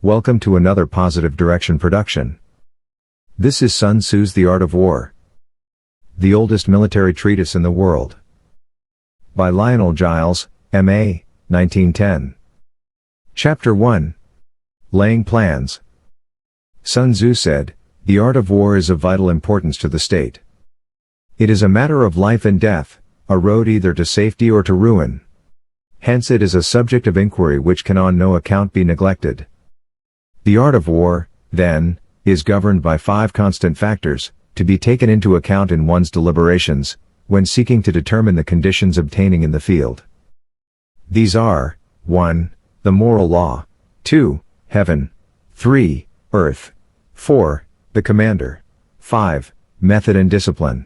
Welcome to another Positive Direction production. This is Sun Tzu's The Art of War, the oldest military treatise in the world. By Lionel Giles, M.A., 1910. Chapter 1. Laying Plans. Sun Tzu said, "The art of war is of vital importance to the state. It is a matter of life and death, a road either to safety or to ruin. Hence it is a subject of inquiry which can on no account be neglected. The art of war, then, is governed by 5 constant factors, to be taken into account in one's deliberations, when seeking to determine the conditions obtaining in the field. These are, 1. The moral law, 2. Heaven, 3. Earth, 4. The commander, 5. Method and discipline.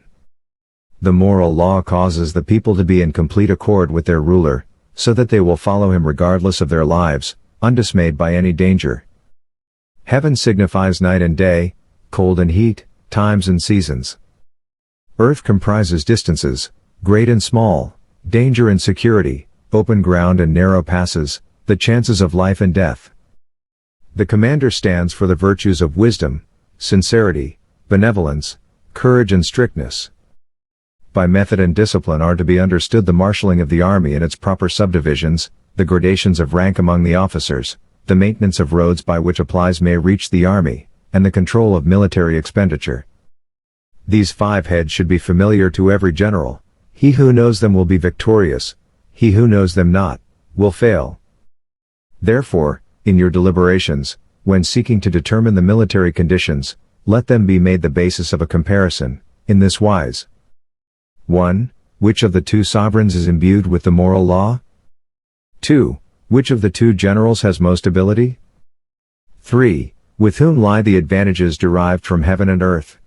The moral law causes the people to be in complete accord with their ruler, so that they will follow him regardless of their lives, undismayed by any danger. Heaven signifies night and day, cold and heat, times and seasons. Earth comprises distances, great and small, danger and security, open ground and narrow passes, the chances of life and death. The commander stands for the virtues of wisdom, sincerity, benevolence, courage and strictness. By method and discipline are to be understood the marshalling of the army in its proper subdivisions, the gradations of rank among the officers, the maintenance of roads by which supplies may reach the army, and the control of military expenditure. These 5 heads should be familiar to every general. He who knows them will be victorious, he who knows them not, will fail. Therefore, in your deliberations, when seeking to determine the military conditions, let them be made the basis of a comparison, in this wise. 1. Which of the 2 sovereigns is imbued with the moral law? 2. Which of the 2 generals has most ability? 3. With whom lie the advantages derived from heaven and earth?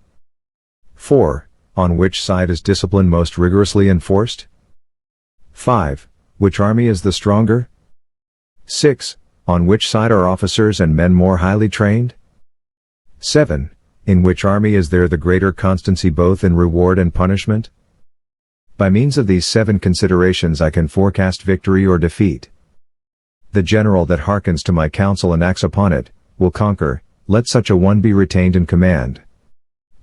4. On which side is discipline most rigorously enforced? 5. Which army is the stronger? 6. On which side are officers and men more highly trained? 7. In which army is there the greater constancy both in reward and punishment? By means of these 7 considerations I can forecast victory or defeat. The general that hearkens to my counsel and acts upon it, will conquer, let such a one be retained in command.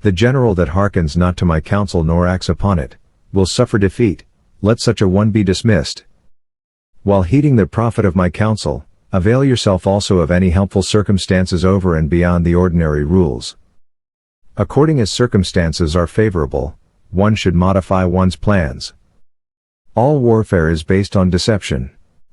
The general that hearkens not to my counsel nor acts upon it, will suffer defeat, let such a one be dismissed. While heeding the profit of my counsel, avail yourself also of any helpful circumstances over and beyond the ordinary rules. According as circumstances are favorable, one should modify one's plans. All warfare is based on deception.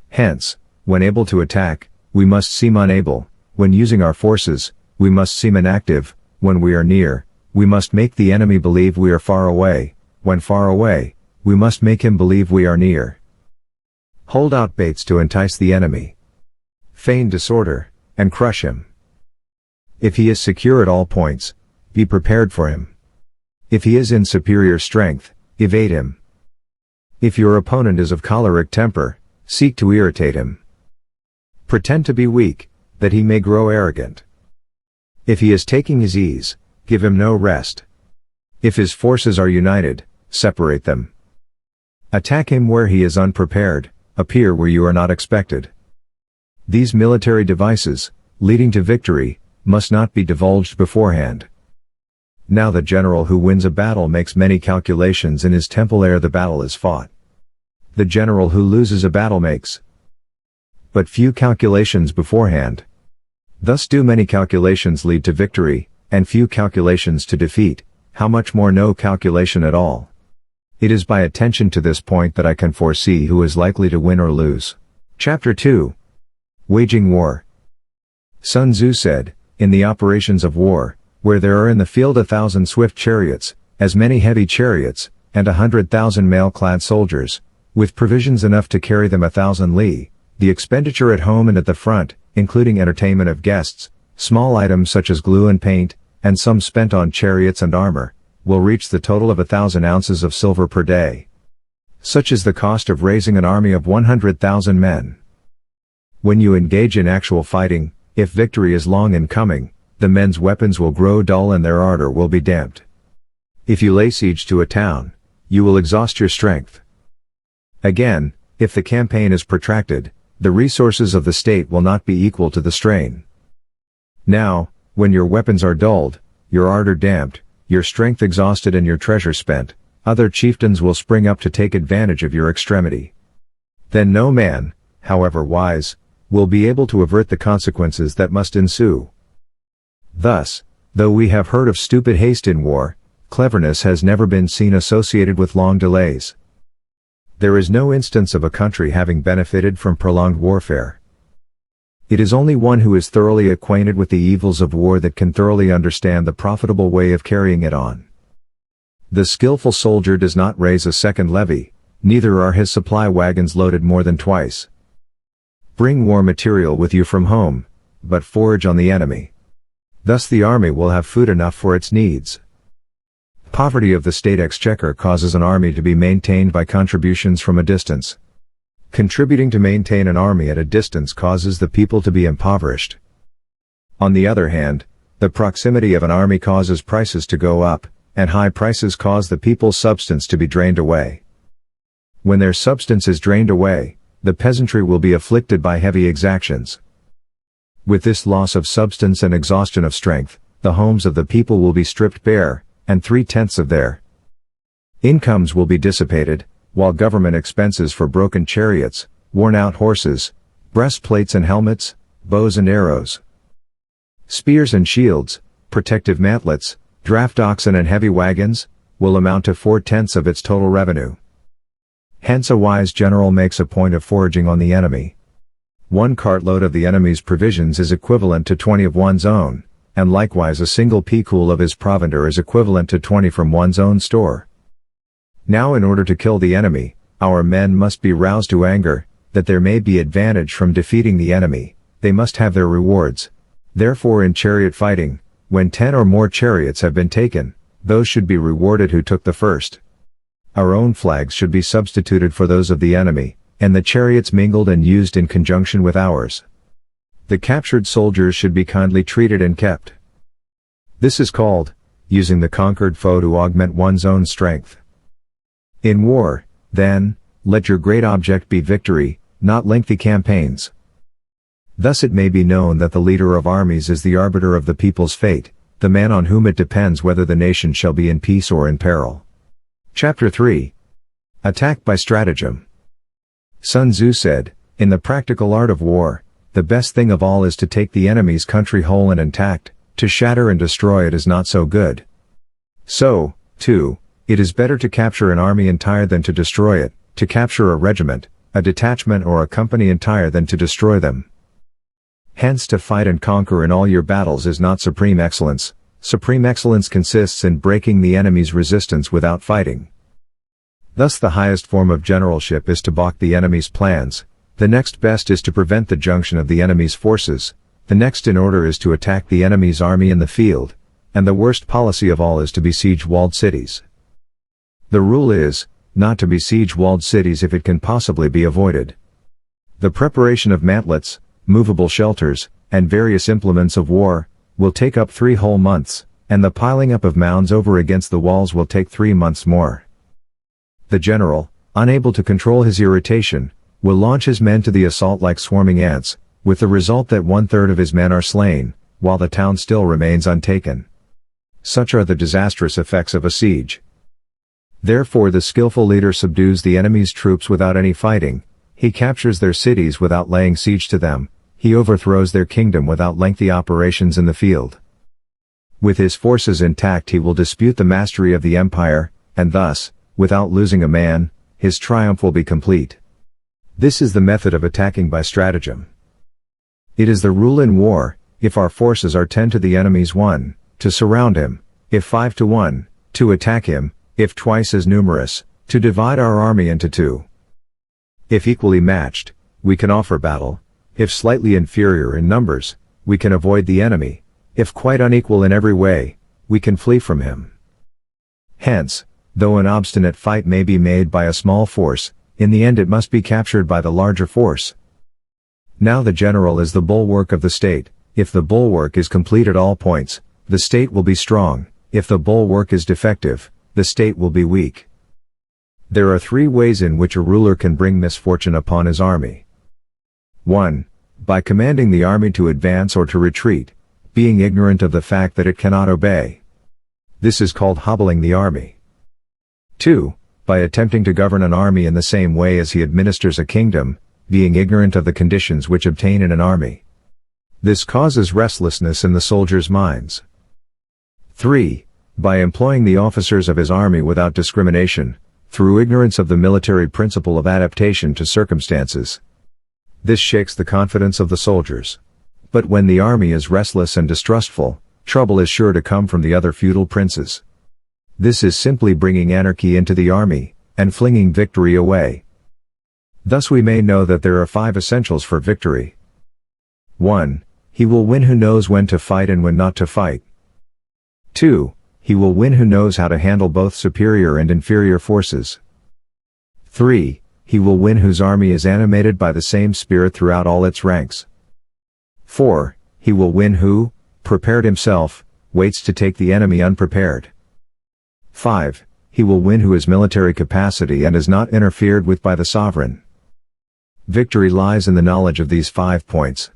Hence, when able to attack, we must seem unable; when using our forces, we must seem inactive; when we are near, we must make the enemy believe we are far away; when far away, we must make him believe we are near. Hold out baits to entice the enemy. Feign disorder, and crush him. If he is secure at all points, be prepared for him. If he is in superior strength, evade him. If your opponent is of choleric temper, seek to irritate him. Pretend to be weak, that he may grow arrogant. If he is taking his ease, give him no rest. If his forces are united, separate them. Attack him where he is unprepared, appear where you are not expected. These military devices, leading to victory, must not be divulged beforehand. Now the general who wins a battle makes many calculations in his temple ere the battle is fought. The general who loses a battle makes but few calculations beforehand. Thus do many calculations lead to victory, and few calculations to defeat, how much more no calculation at all. It is by attention to this point that I can foresee who is likely to win or lose. Chapter 2. Waging War. Sun Tzu said, "In the operations of war, where there are in the field 1,000 swift chariots, as many heavy chariots, and 100,000 mail-clad soldiers, with provisions enough to carry them 1,000 li, the expenditure at home and at the front, including entertainment of guests, small items such as glue and paint, and some spent on chariots and armor, will reach the total of 1,000 ounces of silver per day. Such is the cost of raising an army of 100,000 men. When you engage in actual fighting, if victory is long in coming, the men's weapons will grow dull and their ardor will be damped. If you lay siege to a town, you will exhaust your strength. Again, if the campaign is protracted, the resources of the state will not be equal to the strain. Now, when your weapons are dulled, your ardor damped, your strength exhausted and your treasure spent, other chieftains will spring up to take advantage of your extremity. Then no man, however wise, will be able to avert the consequences that must ensue. Thus, though we have heard of stupid haste in war, cleverness has never been seen associated with long delays. There is no instance of a country having benefited from prolonged warfare. It is only one who is thoroughly acquainted with the evils of war that can thoroughly understand the profitable way of carrying it on. The skillful soldier does not raise a second levy, neither are his supply wagons loaded more than twice. Bring war material with you from home, but forage on the enemy. Thus the army will have food enough for its needs. Poverty of the state exchequer causes an army to be maintained by contributions from a distance. Contributing to maintain an army at a distance causes the people to be impoverished. On the other hand, the proximity of an army causes prices to go up, and high prices cause the people's substance to be drained away. When their substance is drained away, the peasantry will be afflicted by heavy exactions. With this loss of substance and exhaustion of strength, the homes of the people will be stripped bare, and 3/10 of their incomes will be dissipated, while government expenses for broken chariots, worn-out horses, breastplates and helmets, bows and arrows, spears and shields, protective mantlets, draft oxen and heavy wagons, will amount to 4/10 of its total revenue. Hence a wise general makes a point of foraging on the enemy. 1 cartload of the enemy's provisions is equivalent to 20 of one's own, and likewise a single picul of his provender is equivalent to 20 from one's own store. Now in order to kill the enemy, our men must be roused to anger, that there may be advantage from defeating the enemy, they must have their rewards. Therefore in chariot fighting, when 10 or more chariots have been taken, those should be rewarded who took the first. Our own flags should be substituted for those of the enemy, and the chariots mingled and used in conjunction with ours. The captured soldiers should be kindly treated and kept. This is called, using the conquered foe to augment one's own strength. In war, then, let your great object be victory, not lengthy campaigns. Thus it may be known that the leader of armies is the arbiter of the people's fate, the man on whom it depends whether the nation shall be in peace or in peril. Chapter 3. Attack by Stratagem. Sun Tzu said, in the practical art of war, the best thing of all is to take the enemy's country whole and intact, to shatter and destroy it is not so good. So, too, it is better to capture an army entire than to destroy it, to capture a regiment, a detachment or a company entire than to destroy them. Hence to fight and conquer in all your battles is not supreme excellence. Supreme excellence consists in breaking the enemy's resistance without fighting. Thus the highest form of generalship is to balk the enemy's plans, the next best is to prevent the junction of the enemy's forces, the next in order is to attack the enemy's army in the field, and the worst policy of all is to besiege walled cities. The rule is, not to besiege walled cities if it can possibly be avoided. The preparation of mantlets, movable shelters, and various implements of war, will take up 3 whole months, and the piling up of mounds over against the walls will take 3 months more. The general, unable to control his irritation, will launch his men to the assault like swarming ants, with the result that 1/3 of his men are slain, while the town still remains untaken. Such are the disastrous effects of a siege. Therefore the skillful leader subdues the enemy's troops without any fighting, he captures their cities without laying siege to them, he overthrows their kingdom without lengthy operations in the field. With his forces intact he will dispute the mastery of the empire, and thus, without losing a man, his triumph will be complete. This is the method of attacking by stratagem. It is the rule in war, if our forces are 10 to the enemy's 1, to surround him, if 5 to 1, to attack him, if twice as numerous, to divide our army into 2. If equally matched, we can offer battle, if slightly inferior in numbers, we can avoid the enemy, if quite unequal in every way, we can flee from him. Hence, though an obstinate fight may be made by a small force, in the end it must be captured by the larger force. Now the general is the bulwark of the state, if the bulwark is complete at all points, the state will be strong, if the bulwark is defective, the state will be weak. There are 3 ways in which a ruler can bring misfortune upon his army. 1. By commanding the army to advance or to retreat, being ignorant of the fact that it cannot obey. This is called hobbling the army. 2. By attempting to govern an army in the same way as he administers a kingdom, being ignorant of the conditions which obtain in an army. This causes restlessness in the soldiers' minds. 3. By employing the officers of his army without discrimination, through ignorance of the military principle of adaptation to circumstances. This shakes the confidence of the soldiers. But when the army is restless and distrustful, trouble is sure to come from the other feudal princes. This is simply bringing anarchy into the army, and flinging victory away. Thus we may know that there are 5 essentials for victory. 1. He will win who knows when to fight and when not to fight. 2. He will win who knows how to handle both superior and inferior forces. 3. He will win whose army is animated by the same spirit throughout all its ranks. 4. He will win who, prepared himself, waits to take the enemy unprepared. 5. He will win who has military capacity and is not interfered with by the sovereign. Victory lies in the knowledge of these 5 points.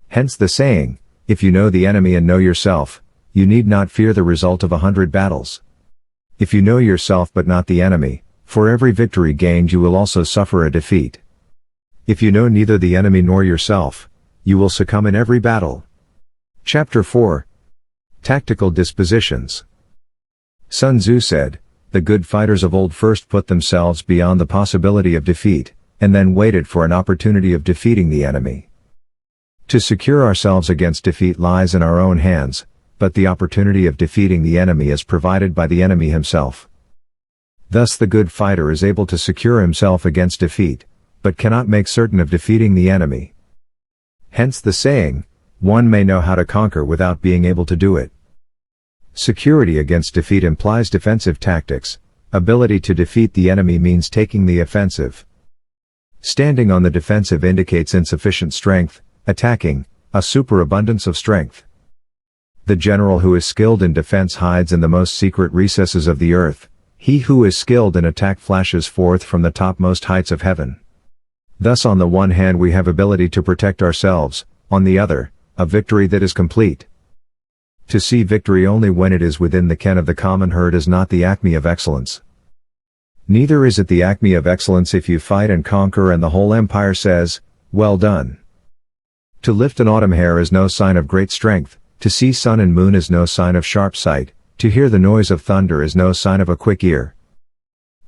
Hence the saying, if you know the enemy and know yourself, you need not fear the result of 100 battles. If you know yourself but not the enemy, for every victory gained you will also suffer a defeat. If you know neither the enemy nor yourself, you will succumb in every battle. Chapter 4. Tactical Dispositions. Sun Tzu said, the good fighters of old first put themselves beyond the possibility of defeat, and then waited for an opportunity of defeating the enemy. To secure ourselves against defeat lies in our own hands, but the opportunity of defeating the enemy is provided by the enemy himself. Thus the good fighter is able to secure himself against defeat, but cannot make certain of defeating the enemy. Hence the saying, one may know how to conquer without being able to do it. Security against defeat implies defensive tactics. Ability to defeat the enemy means taking the offensive. Standing on the defensive indicates insufficient strength, attacking, a superabundance of strength. The general who is skilled in defense hides in the most secret recesses of the earth. He who is skilled in attack flashes forth from the topmost heights of heaven. Thus on the one hand we have ability to protect ourselves, on the other, a victory that is complete. To see victory only when it is within the ken of the common herd is not the acme of excellence. Neither is it the acme of excellence if you fight and conquer and the whole empire says, well done. To lift an autumn hair is no sign of great strength. To see sun and moon is no sign of sharp sight, to hear the noise of thunder is no sign of a quick ear.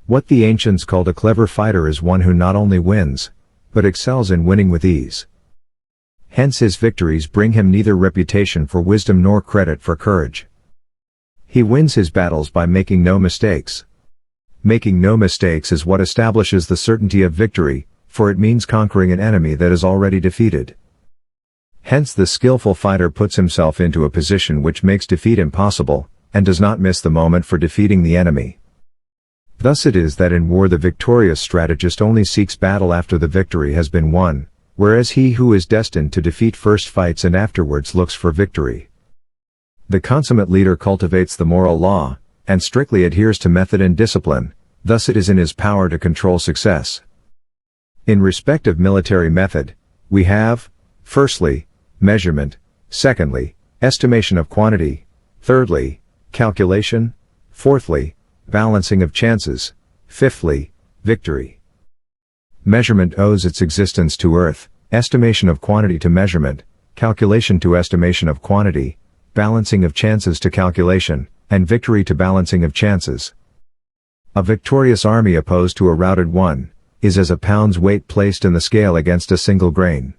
What the ancients called a clever fighter is one who not only wins, but excels in winning with ease. Hence his victories bring him neither reputation for wisdom nor credit for courage. He wins his battles by making no mistakes. Making no mistakes is what establishes the certainty of victory, for it means conquering an enemy that is already defeated. Hence the skillful fighter puts himself into a position which makes defeat impossible, and does not miss the moment for defeating the enemy. Thus it is that in war the victorious strategist only seeks battle after the victory has been won, whereas he who is destined to defeat first fights and afterwards looks for victory. The consummate leader cultivates the moral law, and strictly adheres to method and discipline, thus it is in his power to control success. In respect of military method, we have, firstly, measurement, secondly, estimation of quantity, thirdly, calculation, fourthly, balancing of chances, fifthly, victory. Measurement owes its existence to earth, estimation of quantity to measurement, calculation to estimation of quantity, balancing of chances to calculation, and victory to balancing of chances. A victorious army opposed to a routed one, is as a pound's weight placed in the scale against a single grain.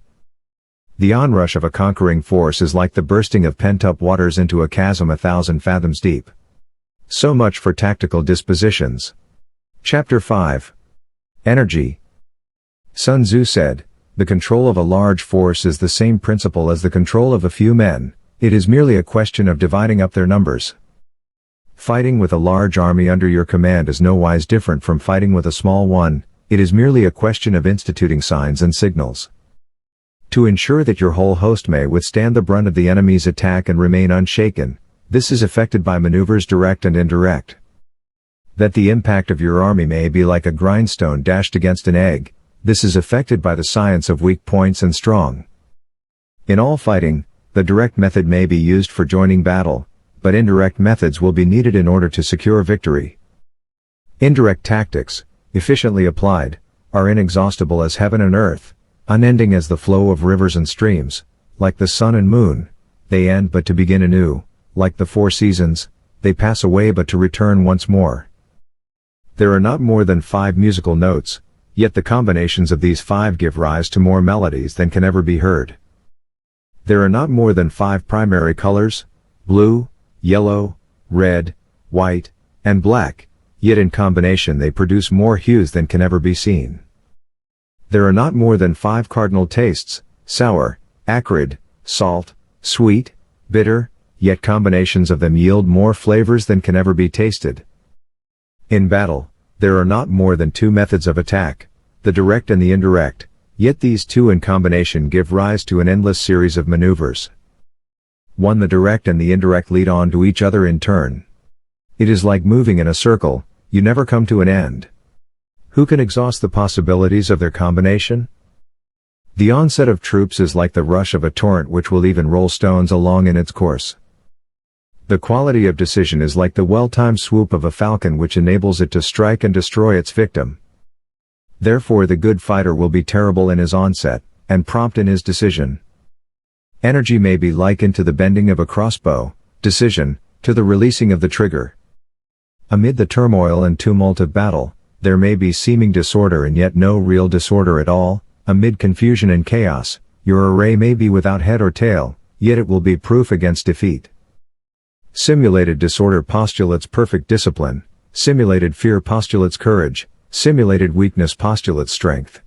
The onrush of a conquering force is like the bursting of pent-up waters into a chasm 1,000 fathoms deep. So much for tactical dispositions. Chapter 5. Energy. Sun Tzu said, the control of a large force is the same principle as the control of a few men, it is merely a question of dividing up their numbers. Fighting with a large army under your command is no wise different from fighting with a small one, it is merely a question of instituting signs and signals. To ensure that your whole host may withstand the brunt of the enemy's attack and remain unshaken, this is effected by maneuvers direct and indirect. That the impact of your army may be like a grindstone dashed against an egg, this is effected by the science of weak points and strong. In all fighting, the direct method may be used for joining battle, but indirect methods will be needed in order to secure victory. Indirect tactics, efficiently applied, are inexhaustible as heaven and earth, unending as the flow of rivers and streams, like the sun and moon, they end but to begin anew, like the four seasons, they pass away but to return once more. There are not more than 5 musical notes, yet the combinations of these 5 give rise to more melodies than can ever be heard. There are not more than 5 primary colors, blue, yellow, red, white, and black, yet in combination they produce more hues than can ever be seen. There are not more than 5 cardinal tastes, sour, acrid, salt, sweet, bitter, yet combinations of them yield more flavors than can ever be tasted. In battle, there are not more than 2 methods of attack, the direct and the indirect, yet these 2 in combination give rise to an endless series of maneuvers. 1. The direct and the indirect lead on to each other in turn. It is like moving in a circle, you never come to an end. Who can exhaust the possibilities of their combination? The onset of troops is like the rush of a torrent which will even roll stones along in its course. The quality of decision is like the well-timed swoop of a falcon which enables it to strike and destroy its victim. Therefore the good fighter will be terrible in his onset, and prompt in his decision. Energy may be likened to the bending of a crossbow, decision, to the releasing of the trigger. Amid the turmoil and tumult of battle, there may be seeming disorder and yet no real disorder at all. Amid confusion and chaos, your array may be without head or tail, yet it will be proof against defeat. Simulated disorder postulates perfect discipline, simulated fear postulates courage, simulated weakness postulates strength.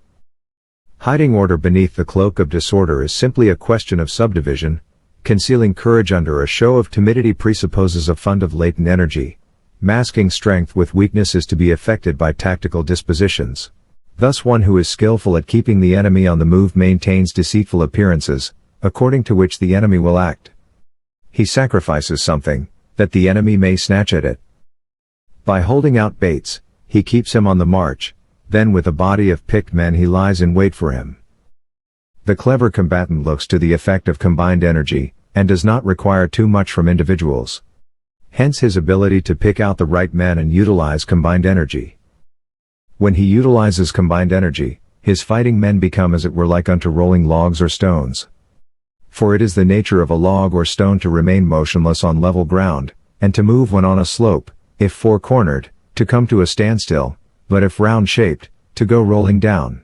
Hiding order beneath the cloak of disorder is simply a question of subdivision. Concealing courage under a show of timidity presupposes a fund of latent energy. Masking strength with weakness is to be effected by tactical dispositions. Thus one who is skillful at keeping the enemy on the move maintains deceitful appearances, according to which the enemy will act. He sacrifices something, that the enemy may snatch at it. By holding out baits, he keeps him on the march, then with a body of picked men he lies in wait for him. The clever combatant looks to the effect of combined energy, and does not require too much from individuals. Hence his ability to pick out the right men and utilize combined energy. When he utilizes combined energy, his fighting men become as it were like unto rolling logs or stones. For it is the nature of a log or stone to remain motionless on level ground, and to move when on a slope, if four-cornered, to come to a standstill, but if round-shaped, to go rolling down.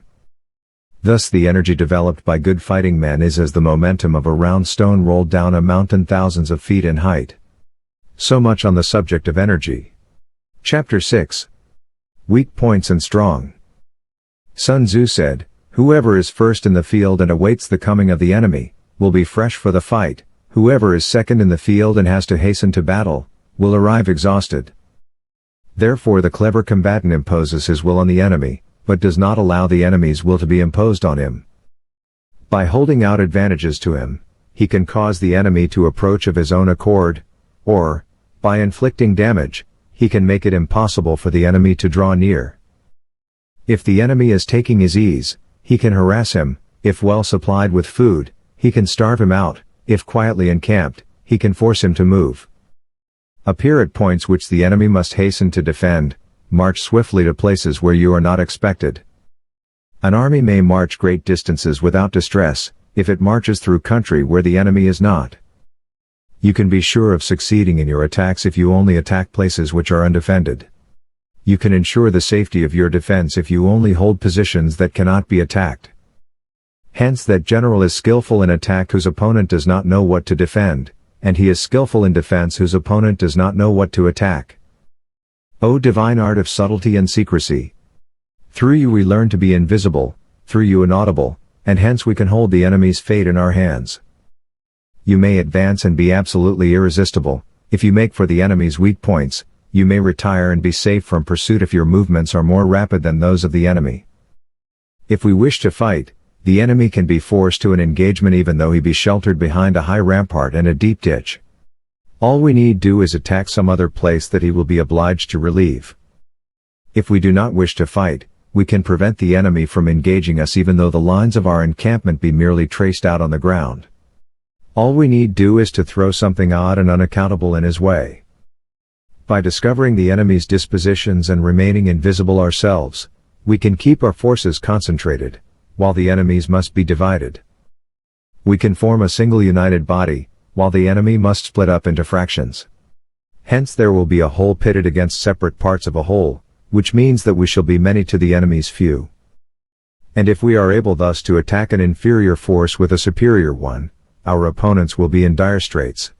Thus the energy developed by good fighting men is as the momentum of a round stone rolled down a mountain thousands of feet in height. So much on the subject of energy. Chapter 6. Weak points and strong. Sun Tzu said, "Whoever is first in the field and awaits the coming of the enemy, will be fresh for the fight. Whoever is second in the field and has to hasten to battle, will arrive exhausted." Therefore the clever combatant imposes his will on the enemy, but does not allow the enemy's will to be imposed on him. By holding out advantages to him, he can cause the enemy to approach of his own accord, or, by inflicting damage, he can make it impossible for the enemy to draw near. If the enemy is taking his ease, he can harass him. If well supplied with food, he can starve him out. If quietly encamped, he can force him to move. Appear at points which the enemy must hasten to defend. March swiftly to places where you are not expected. An army may march great distances without distress, if it marches through country where the enemy is not. You can be sure of succeeding in your attacks if you only attack places which are undefended. You can ensure the safety of your defense if you only hold positions that cannot be attacked. Hence that general is skillful in attack whose opponent does not know what to defend, and he is skillful in defense whose opponent does not know what to attack. O divine art of subtlety and secrecy! Through you we learn to be invisible, through you inaudible, and hence we can hold the enemy's fate in our hands. You may advance and be absolutely irresistible. If you make for the enemy's weak points, you may retire and be safe from pursuit if your movements are more rapid than those of the enemy. If we wish to fight, the enemy can be forced to an engagement even though he be sheltered behind a high rampart and a deep ditch. All we need do is attack some other place that he will be obliged to relieve. If we do not wish to fight, we can prevent the enemy from engaging us even though the lines of our encampment be merely traced out on the ground. All we need do is to throw something odd and unaccountable in his way. By discovering the enemy's dispositions and remaining invisible ourselves, we can keep our forces concentrated, while the enemy's must be divided. We can form a single united body, while the enemy must split up into fractions. Hence there will be a whole pitted against separate parts of a whole, which means that we shall be many to the enemy's few. And if we are able thus to attack an inferior force with a superior one, our opponents will be in dire straits.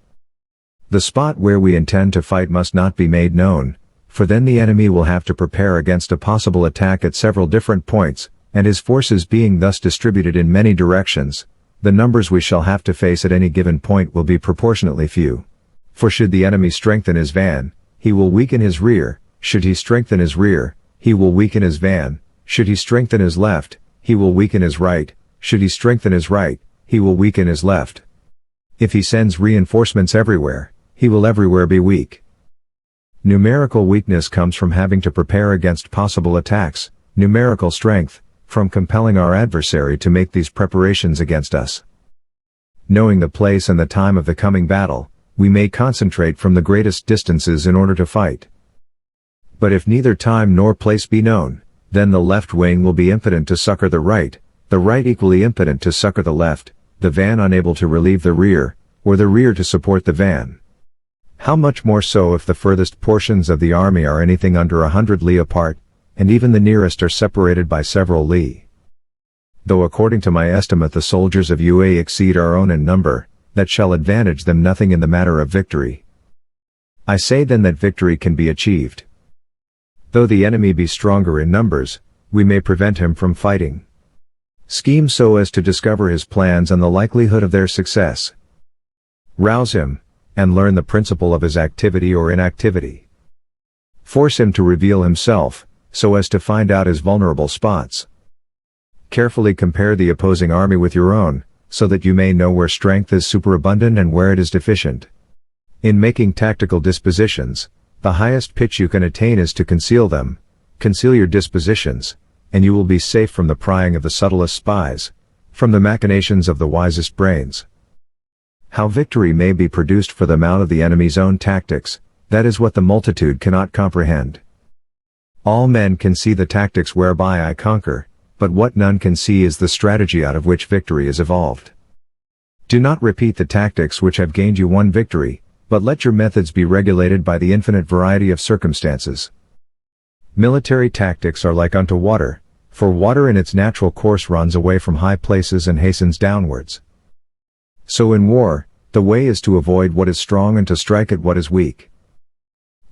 The spot where we intend to fight must not be made known, for then the enemy will have to prepare against a possible attack at several different points, and his forces being thus distributed in many directions, the numbers we shall have to face at any given point will be proportionately few. For should the enemy strengthen his van, he will weaken his rear; should he strengthen his rear, he will weaken his van; should he strengthen his left, he will weaken his right; should he strengthen his right, he will weaken his left. If he sends reinforcements everywhere, he will everywhere be weak. Numerical weakness comes from having to prepare against possible attacks, numerical strength, from compelling our adversary to make these preparations against us. Knowing the place and the time of the coming battle, we may concentrate from the greatest distances in order to fight. But if neither time nor place be known, then the left wing will be impotent to succor the right equally impotent to succor the left, the van unable to relieve the rear, or the rear to support the van. How much more so if the furthest portions of the army are anything under 100 li apart, and even the nearest are separated by several li. Though according to my estimate the soldiers of UA exceed our own in number, that shall advantage them nothing in the matter of victory. I say then that victory can be achieved. Though the enemy be stronger in numbers, we may prevent him from fighting. Scheme so as to discover his plans and the likelihood of their success. Rouse him, and learn the principle of his activity or inactivity. Force him to reveal himself, so as to find out his vulnerable spots. Carefully compare the opposing army with your own, so that you may know where strength is superabundant and where it is deficient. In making tactical dispositions, the highest pitch you can attain is to conceal them. Conceal your dispositions, and you will be safe from the prying of the subtlest spies, from the machinations of the wisest brains. How victory may be produced for them out of the enemy's own tactics, that is what the multitude cannot comprehend. All men can see the tactics whereby I conquer, but what none can see is the strategy out of which victory is evolved. Do not repeat the tactics which have gained you one victory, but let your methods be regulated by the infinite variety of circumstances. Military tactics are like unto water, for water in its natural course runs away from high places and hastens downwards. So in war, the way is to avoid what is strong and to strike at what is weak.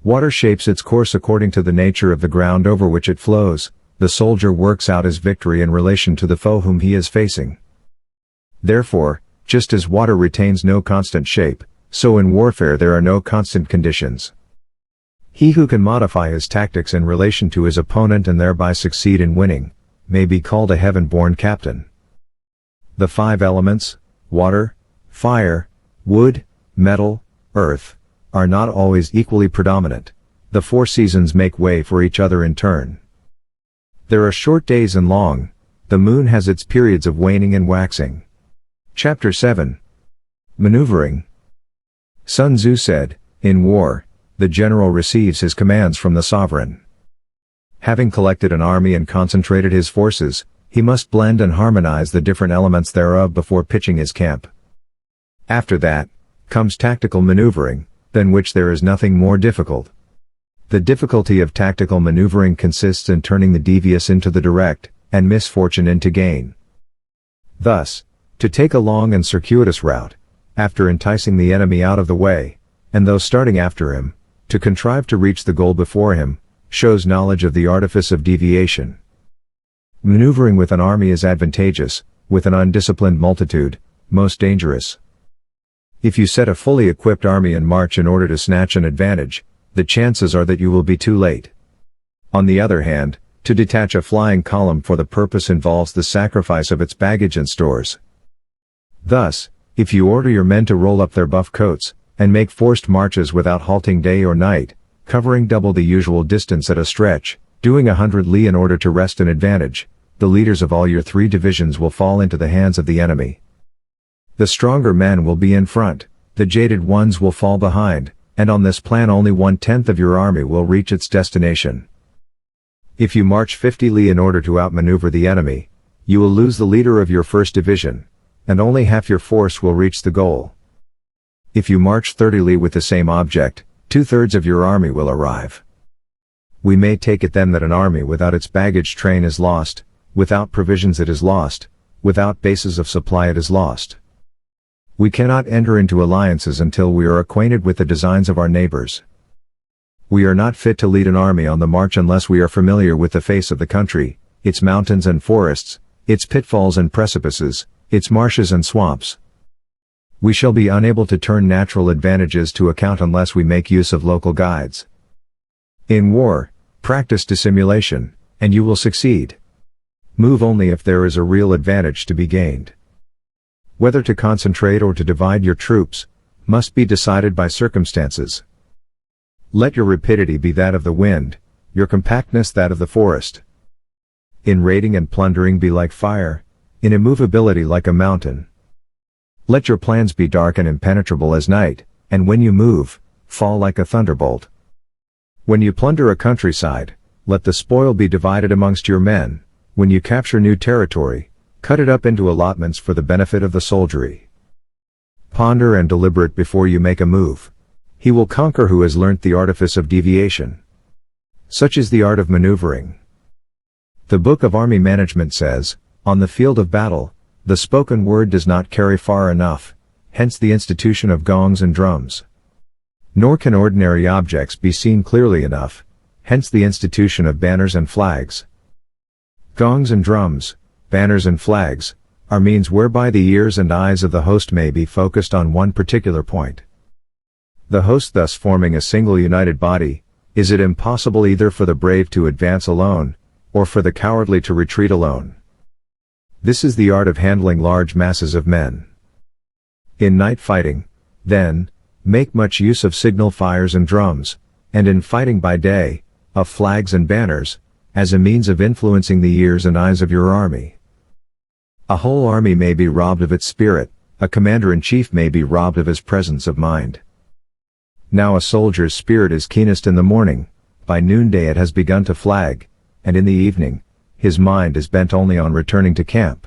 Water shapes its course according to the nature of the ground over which it flows. The soldier works out his victory in relation to the foe whom he is facing. Therefore, just as water retains no constant shape, so in warfare there are no constant conditions. He who can modify his tactics in relation to his opponent and thereby succeed in winning, may be called a heaven-born captain. The 5 elements, water, fire, wood, metal, earth, are not always equally predominant. The 4 seasons make way for each other in turn. There are short days and long. The moon has its periods of waning and waxing. Chapter 7. Maneuvering. Sun Tzu said, in war, the general receives his commands from the sovereign. Having collected an army and concentrated his forces, he must blend and harmonize the different elements thereof before pitching his camp. After that, comes tactical maneuvering, than which there is nothing more difficult. The difficulty of tactical maneuvering consists in turning the devious into the direct, and misfortune into gain. Thus, to take a long and circuitous route, after enticing the enemy out of the way, and though starting after him, to contrive to reach the goal before him, shows knowledge of the artifice of deviation. Maneuvering with an army is advantageous, with an undisciplined multitude, most dangerous. If you set a fully equipped army in march in order to snatch an advantage, the chances are that you will be too late. On the other hand, to detach a flying column for the purpose involves the sacrifice of its baggage and stores. Thus, if you order your men to roll up their buff coats, and make forced marches without halting day or night, covering double the usual distance at a stretch, doing 100 li in order to wrest an advantage, the leaders of all your 3 divisions will fall into the hands of the enemy. The stronger men will be in front, the jaded ones will fall behind, and on this plan only 1/10 of your army will reach its destination. If you march 50 li in order to outmaneuver the enemy, you will lose the leader of your first division, and only half your force will reach the goal. If you march 30 li with the same object, 2/3 of your army will arrive. We may take it then that an army without its baggage train is lost, without provisions it is lost, without bases of supply it is lost. We cannot enter into alliances until we are acquainted with the designs of our neighbors. We are not fit to lead an army on the march unless we are familiar with the face of the country, its mountains and forests, its pitfalls and precipices, its marshes and swamps. We shall be unable to turn natural advantages to account unless we make use of local guides. In war, practice dissimulation, and you will succeed. Move only if there is a real advantage to be gained. Whether to concentrate or to divide your troops, must be decided by circumstances. Let your rapidity be that of the wind, your compactness that of the forest. In raiding and plundering be like fire, in immovability like a mountain. Let your plans be dark and impenetrable as night, and when you move, fall like a thunderbolt. When you plunder a countryside, let the spoil be divided amongst your men. When you capture new territory, cut it up into allotments for the benefit of the soldiery. Ponder and deliberate before you make a move. He will conquer who has learnt the artifice of deviation. Such is the art of maneuvering. The Book of Army Management says, on the field of battle, the spoken word does not carry far enough, hence the institution of gongs and drums. Nor can ordinary objects be seen clearly enough, hence the institution of banners and flags. Gongs and drums, banners and flags, are means whereby the ears and eyes of the host may be focused on one particular point. The host thus forming a single united body, is it impossible either for the brave to advance alone, or for the cowardly to retreat alone. This is the art of handling large masses of men. In night fighting, then, make much use of signal fires and drums, and in fighting by day, of flags and banners, as a means of influencing the ears and eyes of your army. A whole army may be robbed of its spirit, a commander-in-chief may be robbed of his presence of mind. Now a soldier's spirit is keenest in the morning, by noonday it has begun to flag, and in the evening, his mind is bent only on returning to camp.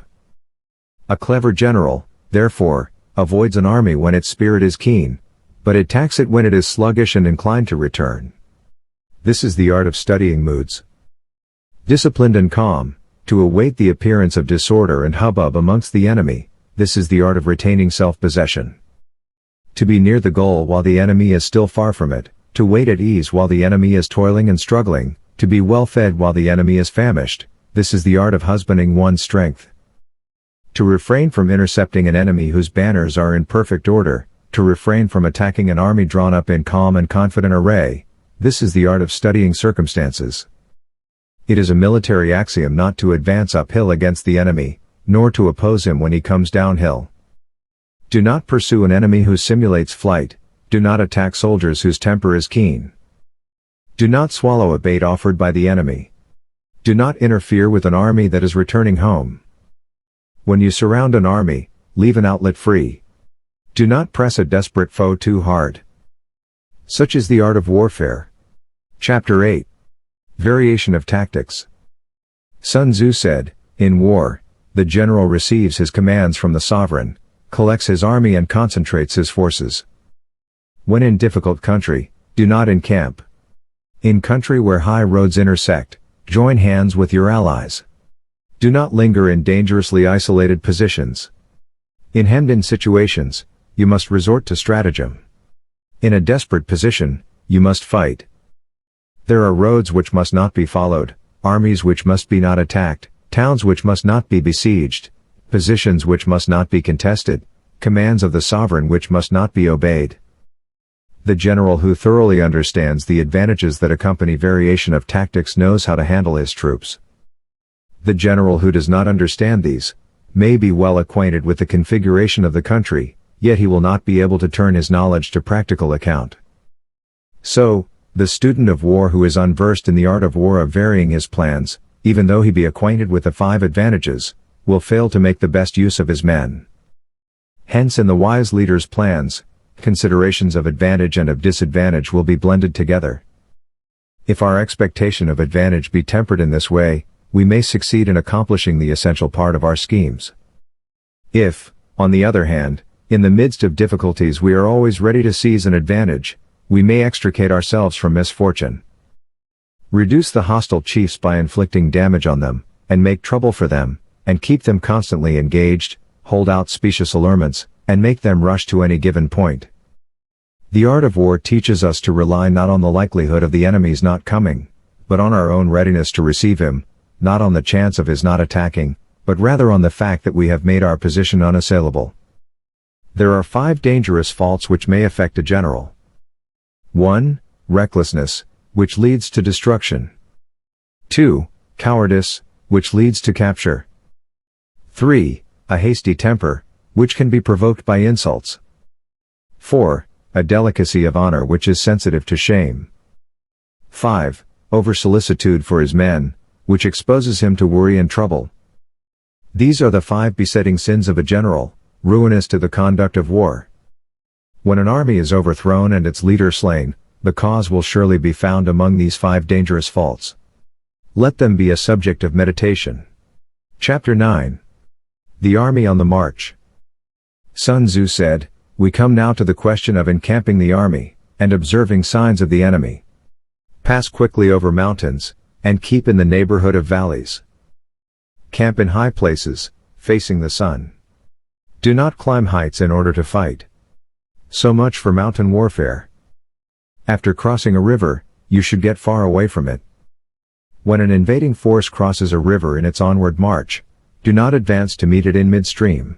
A clever general, therefore, avoids an army when its spirit is keen, but attacks it when it is sluggish and inclined to return. This is the art of studying moods. Disciplined and calm, to await the appearance of disorder and hubbub amongst the enemy, this is the art of retaining self-possession. To be near the goal while the enemy is still far from it, to wait at ease while the enemy is toiling and struggling, to be well fed while the enemy is famished, this is the art of husbanding one's strength. To refrain from intercepting an enemy whose banners are in perfect order, to refrain from attacking an army drawn up in calm and confident array, this is the art of studying circumstances. It is a military axiom not to advance uphill against the enemy, nor to oppose him when he comes downhill. Do not pursue an enemy who simulates flight, do not attack soldiers whose temper is keen. Do not swallow a bait offered by the enemy. Do not interfere with an army that is returning home. When you surround an army, leave an outlet free. Do not press a desperate foe too hard. Such is the art of warfare. Chapter 8. Variation of Tactics. Sun Tzu said, in war, the general receives his commands from the sovereign, collects his army and concentrates his forces. When in difficult country, do not encamp. In country where high roads intersect, join hands with your allies. Do not linger in dangerously isolated positions. In hemmed-in situations, you must resort to stratagem. In a desperate position, you must fight. There are roads which must not be followed, armies which must be not attacked, towns which must not be besieged, positions which must not be contested, commands of the sovereign which must not be obeyed. The general who thoroughly understands the advantages that accompany variation of tactics knows how to handle his troops. The general who does not understand these, may be well acquainted with the configuration of the country, yet he will not be able to turn his knowledge to practical account. So, the student of war who is unversed in the art of war of varying his plans, even though he be acquainted with the 5 advantages, will fail to make the best use of his men. Hence in the wise leader's plans, considerations of advantage and of disadvantage will be blended together. If our expectation of advantage be tempered in this way, we may succeed in accomplishing the essential part of our schemes. If, on the other hand, in the midst of difficulties we are always ready to seize an advantage, we may extricate ourselves from misfortune. Reduce the hostile chiefs by inflicting damage on them, and make trouble for them, and keep them constantly engaged, hold out specious allurements, and make them rush to any given point. The art of war teaches us to rely not on the likelihood of the enemy's not coming, but on our own readiness to receive him, not on the chance of his not attacking, but rather on the fact that we have made our position unassailable. There are 5 dangerous faults which may affect a general. 1. Recklessness, which leads to destruction. 2. Cowardice, which leads to capture. 3. A hasty temper, which can be provoked by insults. 4. A delicacy of honor which is sensitive to shame. 5. Over-solicitude for his men, which exposes him to worry and trouble. These are the 5 besetting sins of a general, ruinous to the conduct of war. When an army is overthrown and its leader slain, the cause will surely be found among these 5 dangerous faults. Let them be a subject of meditation. Chapter 9. The Army on the March. Sun Tzu said, "We come now to the question of encamping the army, and observing signs of the enemy. Pass quickly over mountains, and keep in the neighborhood of valleys. Camp in high places, facing the sun. Do not climb heights in order to fight." So much for mountain warfare. After crossing a river, you should get far away from it. When an invading force crosses a river in its onward march, do not advance to meet it in midstream.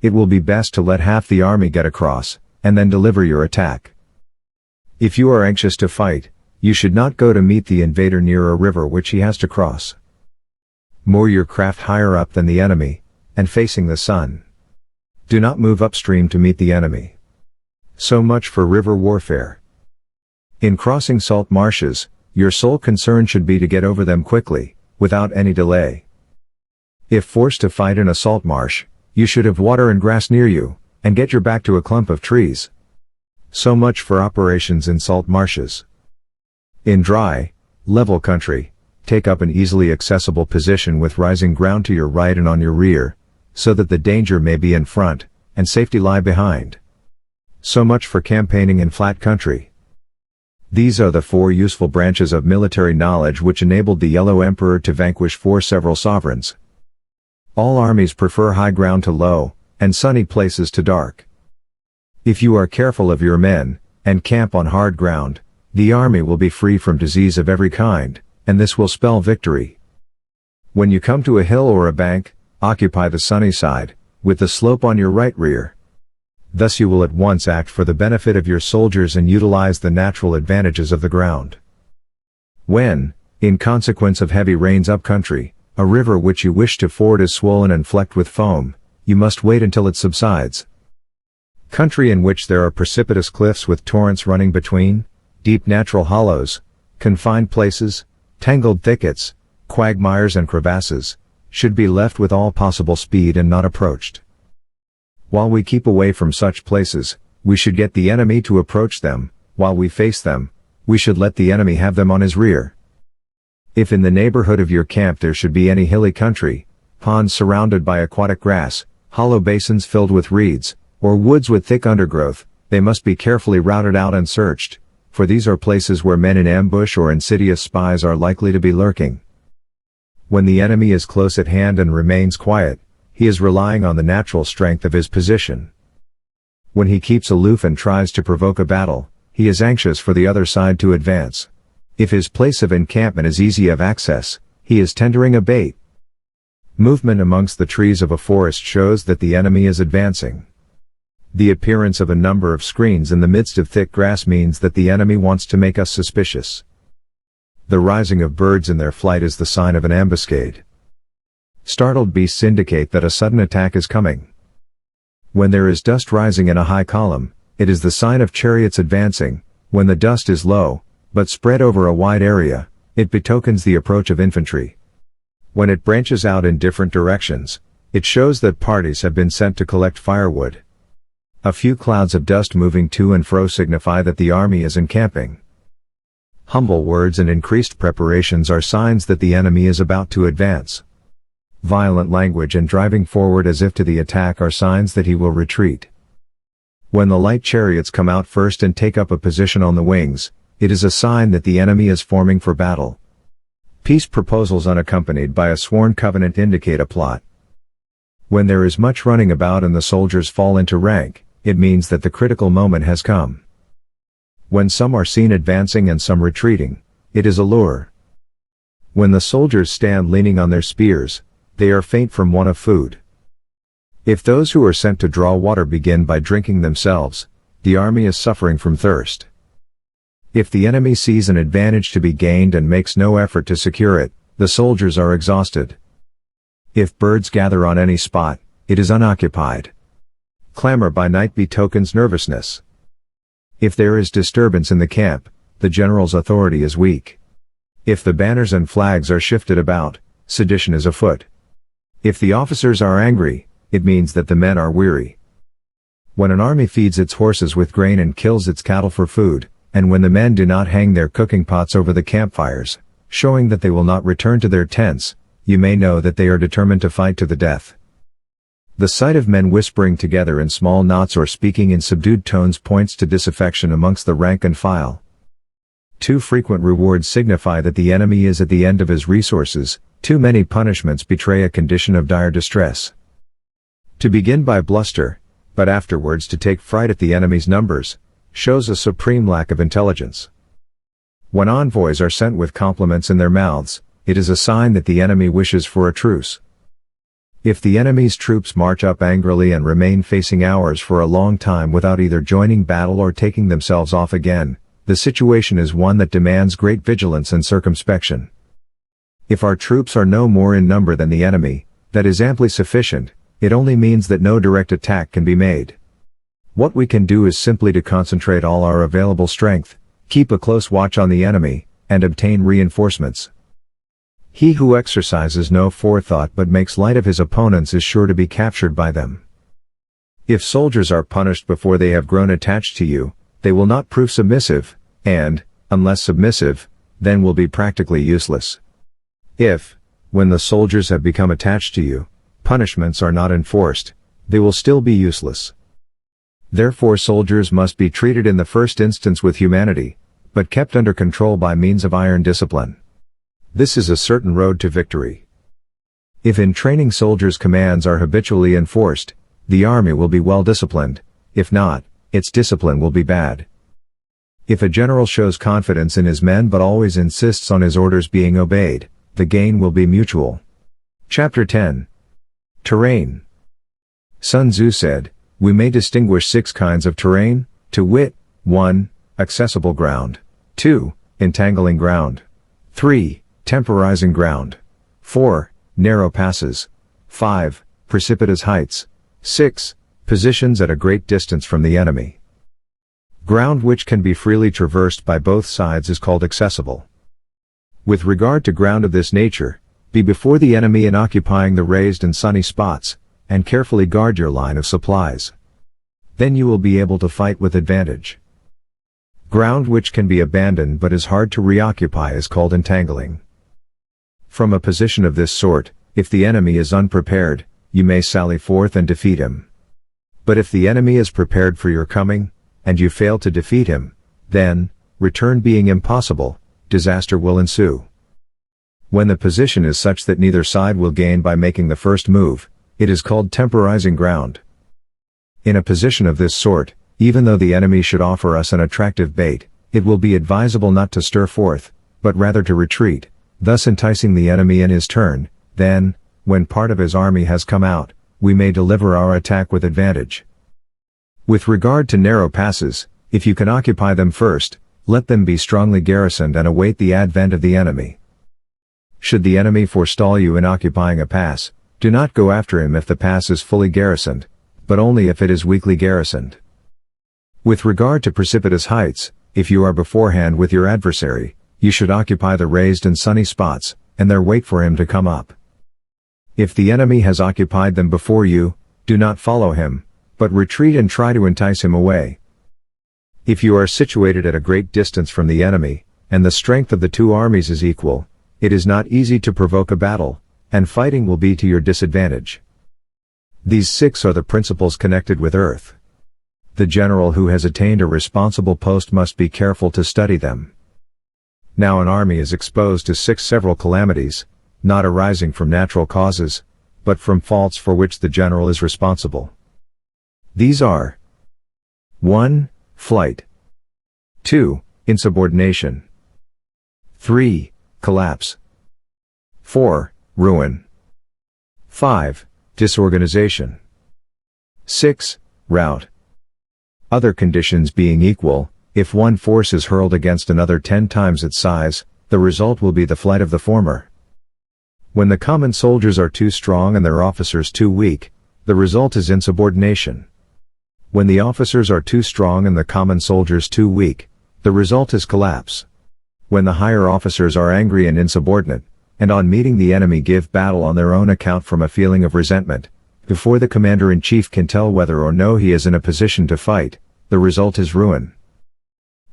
It will be best to let half the army get across, and then deliver your attack. If you are anxious to fight, you should not go to meet the invader near a river which he has to cross. Moor your craft higher up than the enemy, and facing the sun. Do not move upstream to meet the enemy. So much for river warfare. In crossing salt marshes, your sole concern should be to get over them quickly, without any delay. If forced to fight in a salt marsh, you should have water and grass near you, and get your back to a clump of trees. So much for operations in salt marshes. In dry, level country, take up an easily accessible position with rising ground to your right and on your rear, so that the danger may be in front, and safety lie behind. So much for campaigning in flat country. These are the 4 useful branches of military knowledge which enabled the Yellow Emperor to vanquish 4 several sovereigns. All armies prefer high ground to low, and sunny places to dark. If you are careful of your men, and camp on hard ground, the army will be free from disease of every kind, and this will spell victory. When you come to a hill or a bank, occupy the sunny side, with the slope on your right rear. Thus you will at once act for the benefit of your soldiers and utilize the natural advantages of the ground. When, in consequence of heavy rains up country, a river which you wish to ford is swollen and flecked with foam, you must wait until it subsides. Country in which there are precipitous cliffs with torrents running between, deep natural hollows, confined places, tangled thickets, quagmires and crevasses, should be left with all possible speed and not approached. While we keep away from such places, we should get the enemy to approach them. While we face them, we should let the enemy have them on his rear. If in the neighborhood of your camp there should be any hilly country, ponds surrounded by aquatic grass, hollow basins filled with reeds, or woods with thick undergrowth, they must be carefully routed out and searched, for these are places where men in ambush or insidious spies are likely to be lurking. When the enemy is close at hand and remains quiet, he is relying on the natural strength of his position. When he keeps aloof and tries to provoke a battle, he is anxious for the other side to advance. If his place of encampment is easy of access, he is tendering a bait. Movement amongst the trees of a forest shows that the enemy is advancing. The appearance of a number of screens in the midst of thick grass means that the enemy wants to make us suspicious. The rising of birds in their flight is the sign of an ambuscade. Startled beasts indicate that a sudden attack is coming. When there is dust rising in a high column, it is the sign of chariots advancing. When the dust is low, but spread over a wide area, it betokens the approach of infantry. When it branches out in different directions, it shows that parties have been sent to collect firewood. A few clouds of dust moving to and fro signify that the army is encamping. Humble words and increased preparations are signs that the enemy is about to advance. Violent language and driving forward as if to the attack are signs that he will retreat. When the light chariots come out first and take up a position on the wings, it is a sign that the enemy is forming for battle. Peace proposals unaccompanied by a sworn covenant indicate a plot. When there is much running about and the soldiers fall into rank, it means that the critical moment has come. When some are seen advancing and some retreating, it is a lure. When the soldiers stand leaning on their spears, they are faint from want of food. If those who are sent to draw water begin by drinking themselves, the army is suffering from thirst. If the enemy sees an advantage to be gained and makes no effort to secure it, the soldiers are exhausted. If birds gather on any spot, it is unoccupied. Clamor by night betokens nervousness. If there is disturbance in the camp, the general's authority is weak. If the banners and flags are shifted about, sedition is afoot. If the officers are angry, it means that the men are weary. When an army feeds its horses with grain and kills its cattle for food, and when the men do not hang their cooking pots over the campfires, showing that they will not return to their tents, you may know that they are determined to fight to the death. The sight of men whispering together in small knots or speaking in subdued tones points to disaffection amongst the rank and file. Too frequent rewards signify that the enemy is at the end of his resources. Too many punishments betray a condition of dire distress. To begin by bluster, but afterwards to take fright at the enemy's numbers, shows a supreme lack of intelligence. When envoys are sent with compliments in their mouths, it is a sign that the enemy wishes for a truce. If the enemy's troops march up angrily and remain facing ours for a long time without either joining battle or taking themselves off again, the situation is one that demands great vigilance and circumspection. If our troops are no more in number than the enemy, that is amply sufficient. It only means that no direct attack can be made. What we can do is simply to concentrate all our available strength, keep a close watch on the enemy, and obtain reinforcements. He who exercises no forethought but makes light of his opponents is sure to be captured by them. If soldiers are punished before they have grown attached to you, they will not prove submissive, and, unless submissive, then will be practically useless. If, when the soldiers have become attached to you, punishments are not enforced, they will still be useless. Therefore soldiers must be treated in the first instance with humanity, but kept under control by means of iron discipline. This is a certain road to victory. If in training soldiers' commands are habitually enforced, the army will be well disciplined. If not, its discipline will be bad. If a general shows confidence in his men but always insists on his orders being obeyed, the gain will be mutual. Chapter 10. Terrain. Sun Tzu said, "We may distinguish 6 kinds of terrain, to wit, 1. Accessible ground. 2. Entangling ground. 3. Temporizing ground. 4. Narrow passes. 5. Precipitous heights. 6. Positions at a great distance from the enemy." Ground which can be freely traversed by both sides is called accessible. With regard to ground of this nature, be before the enemy in occupying the raised and sunny spots, and carefully guard your line of supplies. Then you will be able to fight with advantage. Ground which can be abandoned but is hard to reoccupy is called entangling. From a position of this sort, if the enemy is unprepared, you may sally forth and defeat him. But if the enemy is prepared for your coming, and you fail to defeat him, then, return being impossible, disaster will ensue. When the position is such that neither side will gain by making the first move, it is called temporizing ground. In a position of this sort, even though the enemy should offer us an attractive bait, it will be advisable not to stir forth, but rather to retreat, thus enticing the enemy in his turn. Then, when part of his army has come out, we may deliver our attack with advantage. With regard to narrow passes, if you can occupy them first, let them be strongly garrisoned and await the advent of the enemy. Should the enemy forestall you in occupying a pass, do not go after him if the pass is fully garrisoned, but only if it is weakly garrisoned. With regard to precipitous heights, if you are beforehand with your adversary, you should occupy the raised and sunny spots, and there wait for him to come up. If the enemy has occupied them before you, do not follow him, but retreat and try to entice him away. If you are situated at a great distance from the enemy, and the strength of the two armies is equal, it is not easy to provoke a battle, and fighting will be to your disadvantage. These 6 are the principles connected with earth. The general who has attained a responsible post must be careful to study them. Now an army is exposed to 6 several calamities, not arising from natural causes, but from faults for which the general is responsible. These are: 1. Flight. 2. Insubordination. 3. Collapse. 4. Ruin. 5. Disorganization. 6. Rout. Other conditions being equal, if one force is hurled against another 10 times its size, the result will be the flight of the former. When the common soldiers are too strong and their officers too weak, the result is insubordination. When the officers are too strong and the common soldiers too weak, the result is collapse. When the higher officers are angry and insubordinate, and on meeting the enemy give battle on their own account from a feeling of resentment, before the commander-in-chief can tell whether or no he is in a position to fight, the result is ruin.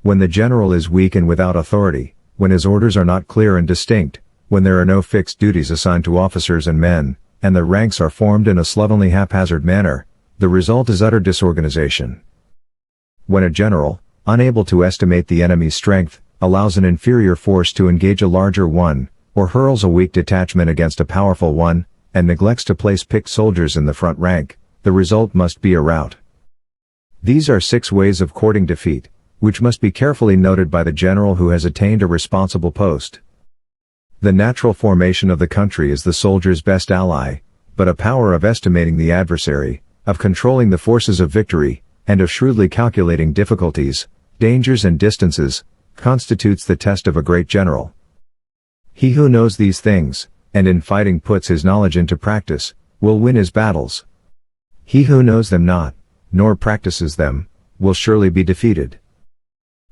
When the general is weak and without authority, when his orders are not clear and distinct, when there are no fixed duties assigned to officers and men, and the ranks are formed in a slovenly haphazard manner, the result is utter disorganization. When a general, unable to estimate the enemy's strength, allows an inferior force to engage a larger one, or hurls a weak detachment against a powerful one, and neglects to place picked soldiers in the front rank, the result must be a rout. These are 6 ways of courting defeat, which must be carefully noted by the general who has attained a responsible post. The natural formation of the country is the soldier's best ally, but a power of estimating the adversary, of controlling the forces of victory, and of shrewdly calculating difficulties, dangers and distances, constitutes the test of a great general. He who knows these things, and in fighting puts his knowledge into practice, will win his battles. He who knows them not, nor practices them, will surely be defeated.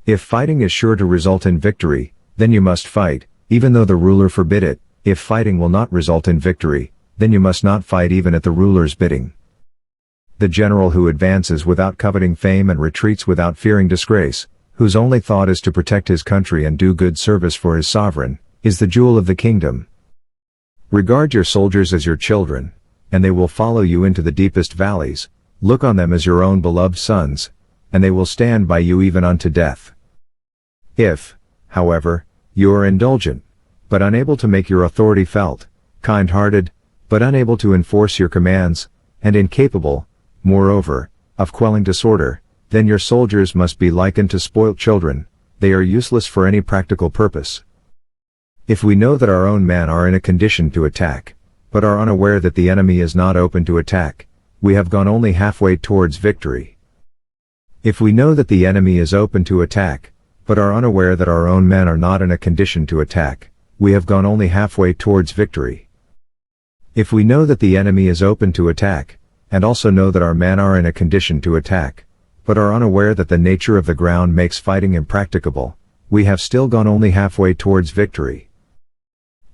If fighting is sure to result in victory, then you must fight, even though the ruler forbid it. If fighting will not result in victory, then you must not fight even at the ruler's bidding. The general who advances without coveting fame and retreats without fearing disgrace, whose only thought is to protect his country and do good service for his sovereign, is the jewel of the kingdom. Regard your soldiers as your children, and they will follow you into the deepest valleys. Look on them as your own beloved sons, and they will stand by you even unto death. If, however, you are indulgent, but unable to make your authority felt, kind-hearted, but unable to enforce your commands, and incapable, moreover, of quelling disorder, then your soldiers must be likened to spoilt children. They are useless for any practical purpose. If we know that our own men are in a condition to attack, but are unaware that the enemy is not open to attack, we have gone only halfway towards victory. If we know that the enemy is open to attack, but are unaware that our own men are not in a condition to attack, we have gone only halfway towards victory. If we know that the enemy is open to attack, and also know that our men are in a condition to attack, but are unaware that the nature of the ground makes fighting impracticable, we have still gone only halfway towards victory.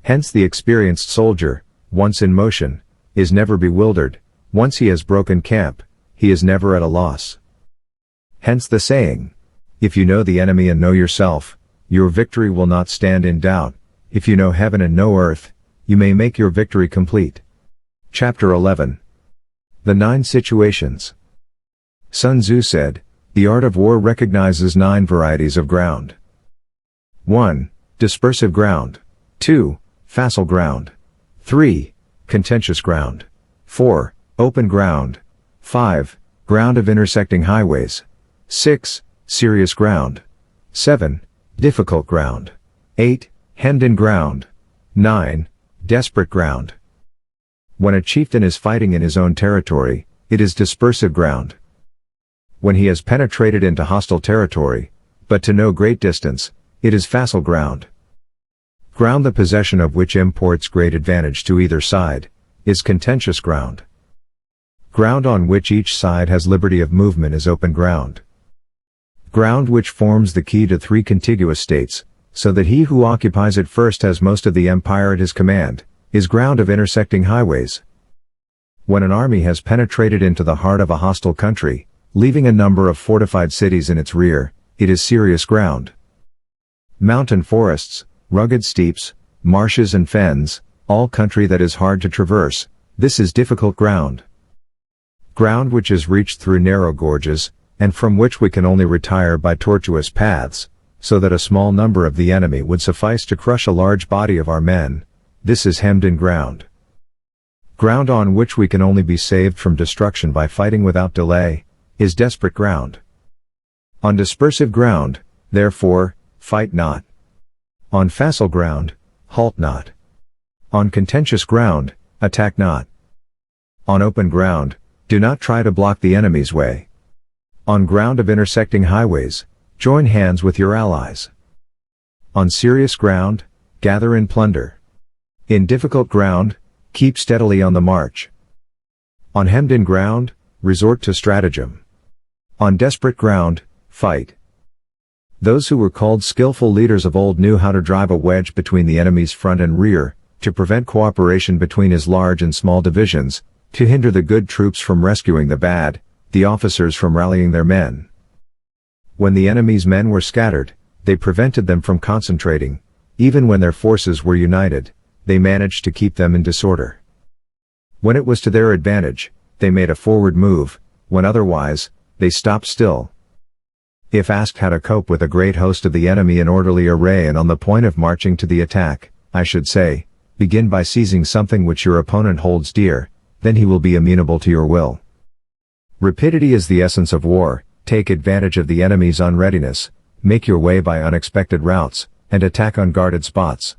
Hence the experienced soldier, once in motion, is never bewildered. Once he has broken camp, he is never at a loss. Hence the saying, if you know the enemy and know yourself, your victory will not stand in doubt. If you know heaven and know earth, you may make your victory complete. Chapter 11. The 9 situations. Sun Tzu said, the art of war recognizes 9 varieties of ground. 1. Dispersive ground. 2. Facile ground. 3. Contentious ground. 4. Open ground. 5. Ground of intersecting highways. 6. Serious ground. 7. Difficult ground. 8. Hemmed-in ground. 9. Desperate ground. When a chieftain is fighting in his own territory, it is dispersive ground. When he has penetrated into hostile territory, but to no great distance, it is facile ground. Ground the possession of which imports great advantage to either side, is contentious ground. Ground on which each side has liberty of movement is open ground. Ground which forms the key to 3 contiguous states, so that he who occupies it first has most of the empire at his command, is ground of intersecting highways. When an army has penetrated into the heart of a hostile country, leaving a number of fortified cities in its rear, it is serious ground. Mountain forests, rugged steeps, marshes and fens, all country that is hard to traverse, this is difficult ground. Ground which is reached through narrow gorges, and from which we can only retire by tortuous paths, so that a small number of the enemy would suffice to crush a large body of our men, this is hemmed-in ground. Ground on which we can only be saved from destruction by fighting without delay, is desperate ground. On dispersive ground, therefore, fight not. On facile ground, halt not. On contentious ground, attack not. On open ground, do not try to block the enemy's way. On ground of intersecting highways, join hands with your allies. On serious ground, gather in plunder. In difficult ground, keep steadily on the march. On hemmed-in ground, resort to stratagem. On desperate ground, fight. Those who were called skillful leaders of old knew how to drive a wedge between the enemy's front and rear, to prevent cooperation between his large and small divisions, to hinder the good troops from rescuing the bad, the officers from rallying their men. When the enemy's men were scattered, they prevented them from concentrating. Even when their forces were united, they managed to keep them in disorder. When it was to their advantage, they made a forward move, when otherwise, they stopped still. If asked how to cope with a great host of the enemy in orderly array and on the point of marching to the attack, I should say, begin by seizing something which your opponent holds dear, then he will be amenable to your will. Rapidity is the essence of war. Take advantage of the enemy's unreadiness, make your way by unexpected routes, and attack unguarded spots.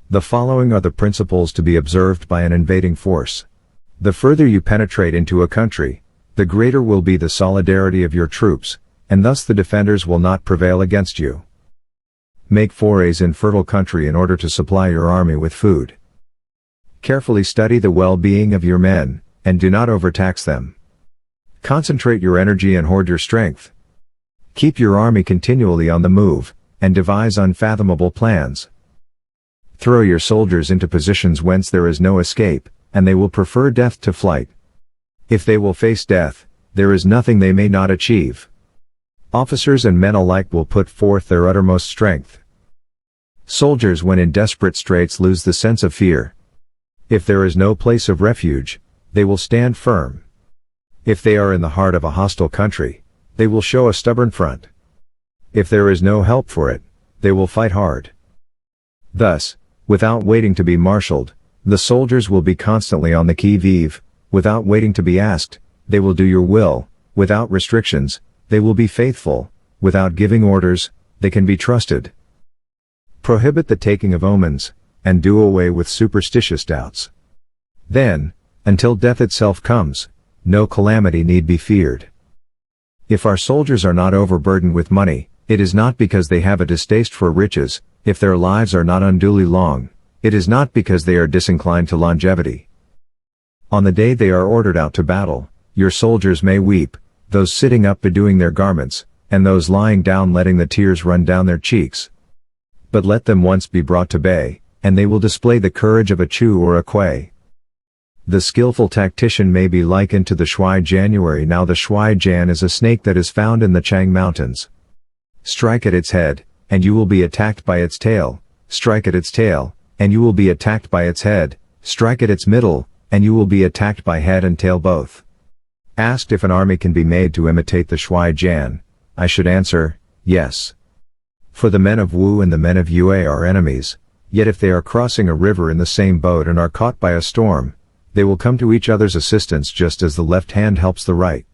The following are the principles to be observed by an invading force. The further you penetrate into a country, the greater will be the solidarity of your troops, and thus the defenders will not prevail against you. Make forays in fertile country in order to supply your army with food. Carefully study the well-being of your men, and do not overtax them. Concentrate your energy and hoard your strength. Keep your army continually on the move, and devise unfathomable plans. Throw your soldiers into positions whence there is no escape, and they will prefer death to flight. If they will face death, there is nothing they may not achieve. Officers and men alike will put forth their uttermost strength. Soldiers when in desperate straits lose the sense of fear. If there is no place of refuge, they will stand firm. If they are in the heart of a hostile country, they will show a stubborn front. If there is no help for it, they will fight hard. Thus, without waiting to be marshaled, the soldiers will be constantly on the qui-vive. Without waiting to be asked, they will do your will. Without restrictions, they will be faithful. Without giving orders, they can be trusted. Prohibit the taking of omens, and do away with superstitious doubts. Then, until death itself comes, no calamity need be feared. If our soldiers are not overburdened with money, it is not because they have a distaste for riches. If their lives are not unduly long, it is not because they are disinclined to longevity. On the day they are ordered out to battle, your soldiers may weep, those sitting up bedewing their garments, and those lying down letting the tears run down their cheeks. But let them once be brought to bay, and they will display the courage of a Chu or a Kuei. The skillful tactician may be likened to the Shui January. Now the Shui Jan is a snake that is found in the Chang Mountains. Strike at its head, and you will be attacked by its tail. Strike at its tail, and you will be attacked by its head. Strike at its middle, and you will be attacked by head and tail both. Asked if an army can be made to imitate the Shui Jan, I should answer, yes. For the men of Wu and the men of Yue are enemies, yet if they are crossing a river in the same boat and are caught by a storm, they will come to each other's assistance just as the left hand helps the right.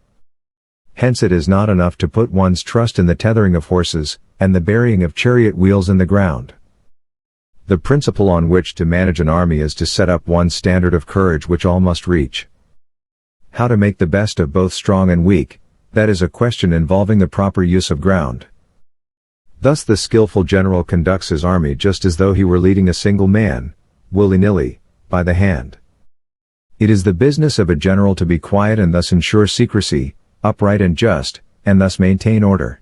Hence it is not enough to put one's trust in the tethering of horses, and the burying of chariot wheels in the ground. The principle on which to manage an army is to set up one standard of courage which all must reach. How to make the best of both strong and weak, that is a question involving the proper use of ground. Thus the skillful general conducts his army just as though he were leading a single man, willy-nilly, by the hand. It is the business of a general to be quiet and thus ensure secrecy, upright and just, and thus maintain order.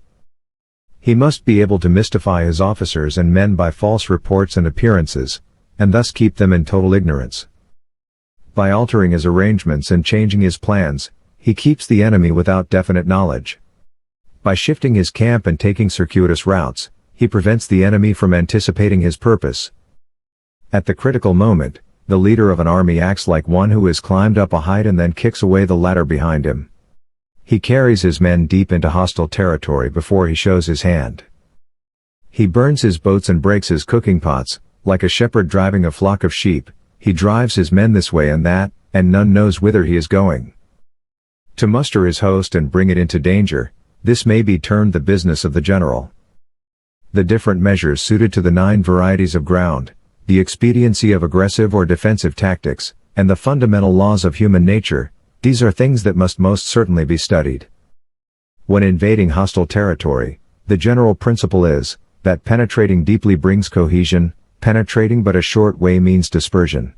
He must be able to mystify his officers and men by false reports and appearances, and thus keep them in total ignorance. By altering his arrangements and changing his plans, he keeps the enemy without definite knowledge. By shifting his camp and taking circuitous routes, he prevents the enemy from anticipating his purpose. At the critical moment, the leader of an army acts like one who has climbed up a height and then kicks away the ladder behind him. He carries his men deep into hostile territory before he shows his hand. He burns his boats and breaks his cooking pots, like a shepherd driving a flock of sheep. He drives his men this way and that, and none knows whither he is going. To muster his host and bring it into danger, this may be termed the business of the general. The different measures suited to the 9 varieties of ground, the expediency of aggressive or defensive tactics, and the fundamental laws of human nature, these are things that must most certainly be studied. When invading hostile territory, the general principle is that penetrating deeply brings cohesion, penetrating but a short way means dispersion.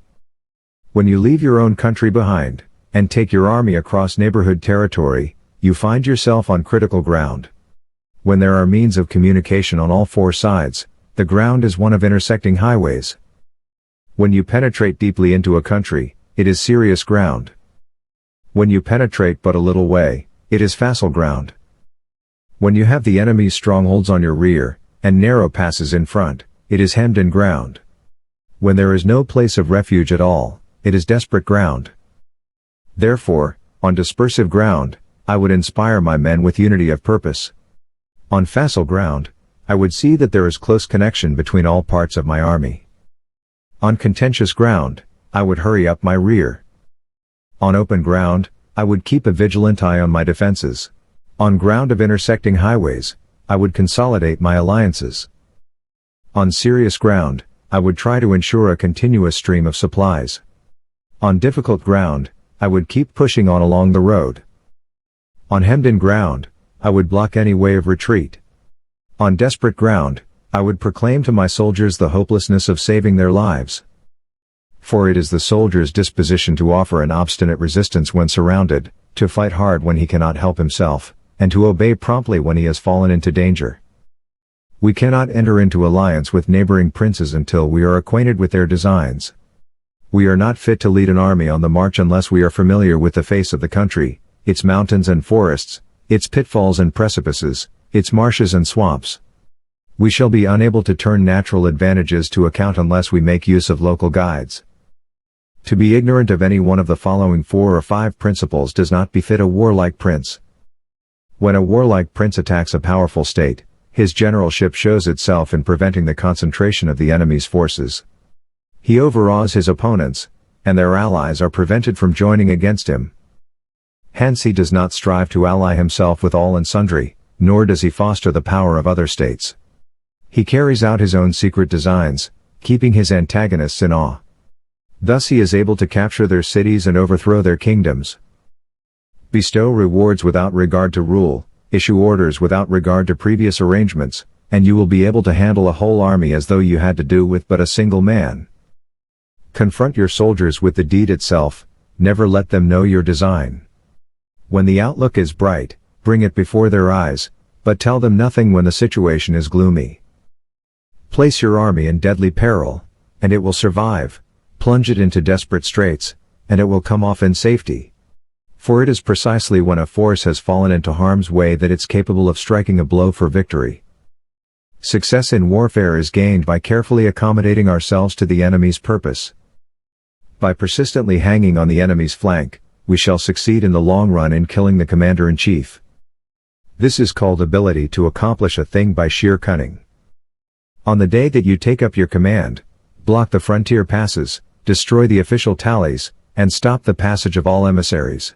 When you leave your own country behind, and take your army across neighborhood territory, you find yourself on critical ground. When there are means of communication on all 4 sides, the ground is one of intersecting highways. When you penetrate deeply into a country, it is serious ground. When you penetrate but a little way, it is facile ground. When you have the enemy's strongholds on your rear, and narrow passes in front, it is hemmed-in ground. When there is no place of refuge at all, it is desperate ground. Therefore, on dispersive ground, I would inspire my men with unity of purpose. On facile ground, I would see that there is close connection between all parts of my army. On contentious ground, I would hurry up my rear. On open ground, I would keep a vigilant eye on my defenses. On ground of intersecting highways, I would consolidate my alliances. On serious ground, I would try to ensure a continuous stream of supplies. On difficult ground, I would keep pushing on along the road. On hemmed-in ground, I would block any way of retreat. On desperate ground, I would proclaim to my soldiers the hopelessness of saving their lives. For it is the soldier's disposition to offer an obstinate resistance when surrounded, to fight hard when he cannot help himself, and to obey promptly when he has fallen into danger. We cannot enter into alliance with neighboring princes until we are acquainted with their designs. We are not fit to lead an army on the march unless we are familiar with the face of the country, its mountains and forests, its pitfalls and precipices, its marshes and swamps. We shall be unable to turn natural advantages to account unless we make use of local guides. To be ignorant of any one of the following 4 or 5 principles does not befit a warlike prince. When a warlike prince attacks a powerful state, his generalship shows itself in preventing the concentration of the enemy's forces. He overawes his opponents, and their allies are prevented from joining against him. Hence he does not strive to ally himself with all and sundry, nor does he foster the power of other states. He carries out his own secret designs, keeping his antagonists in awe. Thus he is able to capture their cities and overthrow their kingdoms. Bestow rewards without regard to rule, issue orders without regard to previous arrangements, and you will be able to handle a whole army as though you had to do with but a single man. Confront your soldiers with the deed itself, never let them know your design. When the outlook is bright, bring it before their eyes, but tell them nothing when the situation is gloomy. Place your army in deadly peril, and it will survive. Plunge it into desperate straits, and it will come off in safety. For it is precisely when a force has fallen into harm's way that it's capable of striking a blow for victory. Success in warfare is gained by carefully accommodating ourselves to the enemy's purpose. By persistently hanging on the enemy's flank, we shall succeed in the long run in killing the commander-in-chief. This is called ability to accomplish a thing by sheer cunning. On the day that you take up your command, block the frontier passes, destroy the official tallies, and stop the passage of all emissaries.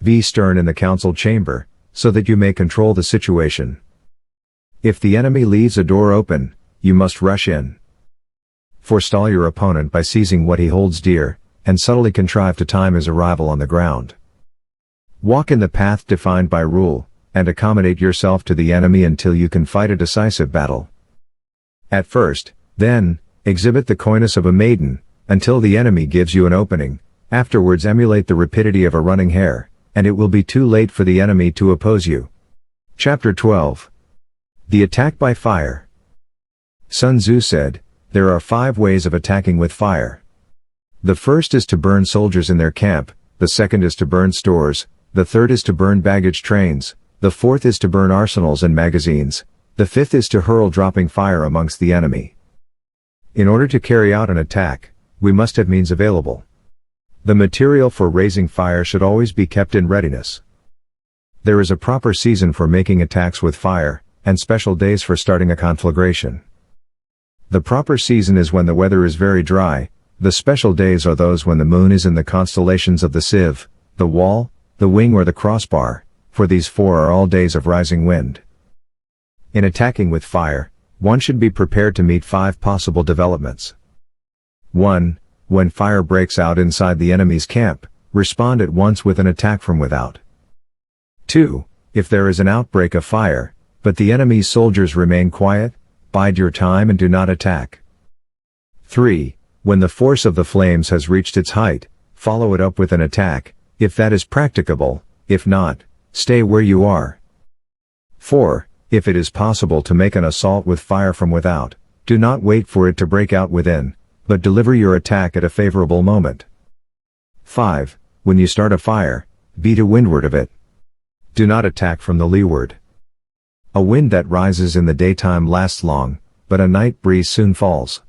Be stern in the council chamber, so that you may control the situation. If the enemy leaves a door open, you must rush in. Forestall your opponent by seizing what he holds dear, and subtly contrive to time his arrival on the ground. Walk in the path defined by rule, and accommodate yourself to the enemy until you can fight a decisive battle. At first, then, exhibit the coyness of a maiden, until the enemy gives you an opening. Afterwards emulate the rapidity of a running hare, and it will be too late for the enemy to oppose you. Chapter 12. The Attack by Fire. Sun Tzu said, "There are 5 ways of attacking with fire. The first is to burn soldiers in their camp, the second is to burn stores, the third is to burn baggage trains, the fourth is to burn arsenals and magazines, the fifth is to hurl dropping fire amongst the enemy. In order to carry out an attack, we must have means available. The material for raising fire should always be kept in readiness. There is a proper season for making attacks with fire, and special days for starting a conflagration. The proper season is when the weather is very dry. The special days are those when the moon is in the constellations of the sieve, the wall, the wing or the crossbar, for these four are all days of rising wind. In attacking with fire, one should be prepared to meet 5 possible developments. 1. When fire breaks out inside the enemy's camp, respond at once with an attack from without. 2. If there is an outbreak of fire, but the enemy's soldiers remain quiet, bide your time and do not attack. 3. When the force of the flames has reached its height, follow it up with an attack, if that is practicable. If not, stay where you are. 4. If it is possible to make an assault with fire from without, do not wait for it to break out within, but deliver your attack at a favorable moment. 5. When you start a fire, be to windward of it. Do not attack from the leeward. A wind that rises in the daytime lasts long, but a night breeze soon falls.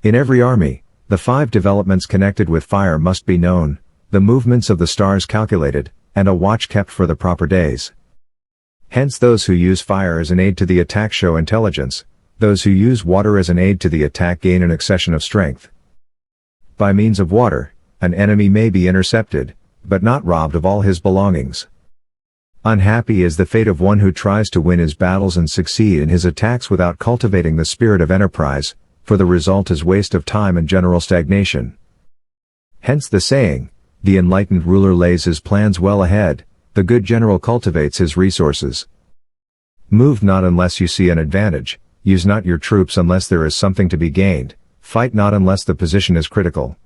In every army, the 5 developments connected with fire must be known, the movements of the stars calculated, and a watch kept for the proper days. Hence those who use fire as an aid to the attack show intelligence, those who use water as an aid to the attack gain an accession of strength. By means of water, an enemy may be intercepted, but not robbed of all his belongings. Unhappy is the fate of one who tries to win his battles and succeed in his attacks without cultivating the spirit of enterprise, for the result is waste of time and general stagnation. Hence the saying, the enlightened ruler lays his plans well ahead, the good general cultivates his resources. Move not unless you see an advantage, use not your troops unless there is something to be gained, fight not unless the position is critical.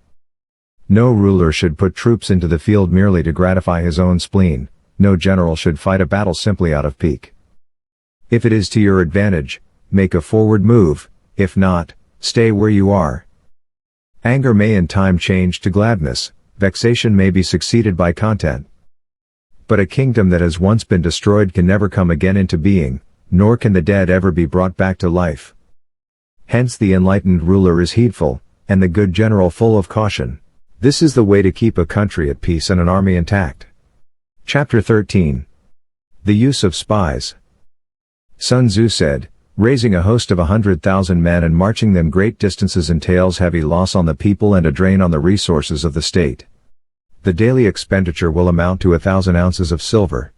No ruler should put troops into the field merely to gratify his own spleen, no general should fight a battle simply out of pique. If it is to your advantage, make a forward move, if not, stay where you are. Anger may in time change to gladness, vexation may be succeeded by content. But a kingdom that has once been destroyed can never come again into being, nor can the dead ever be brought back to life. Hence the enlightened ruler is heedful, and the good general full of caution. This is the way to keep a country at peace and an army intact. Chapter 13. The Use of Spies. Sun Tzu said, raising a host of 100,000 men and marching them great distances entails heavy loss on the people and a drain on the resources of the state. The daily expenditure will amount to 1,000 ounces of silver.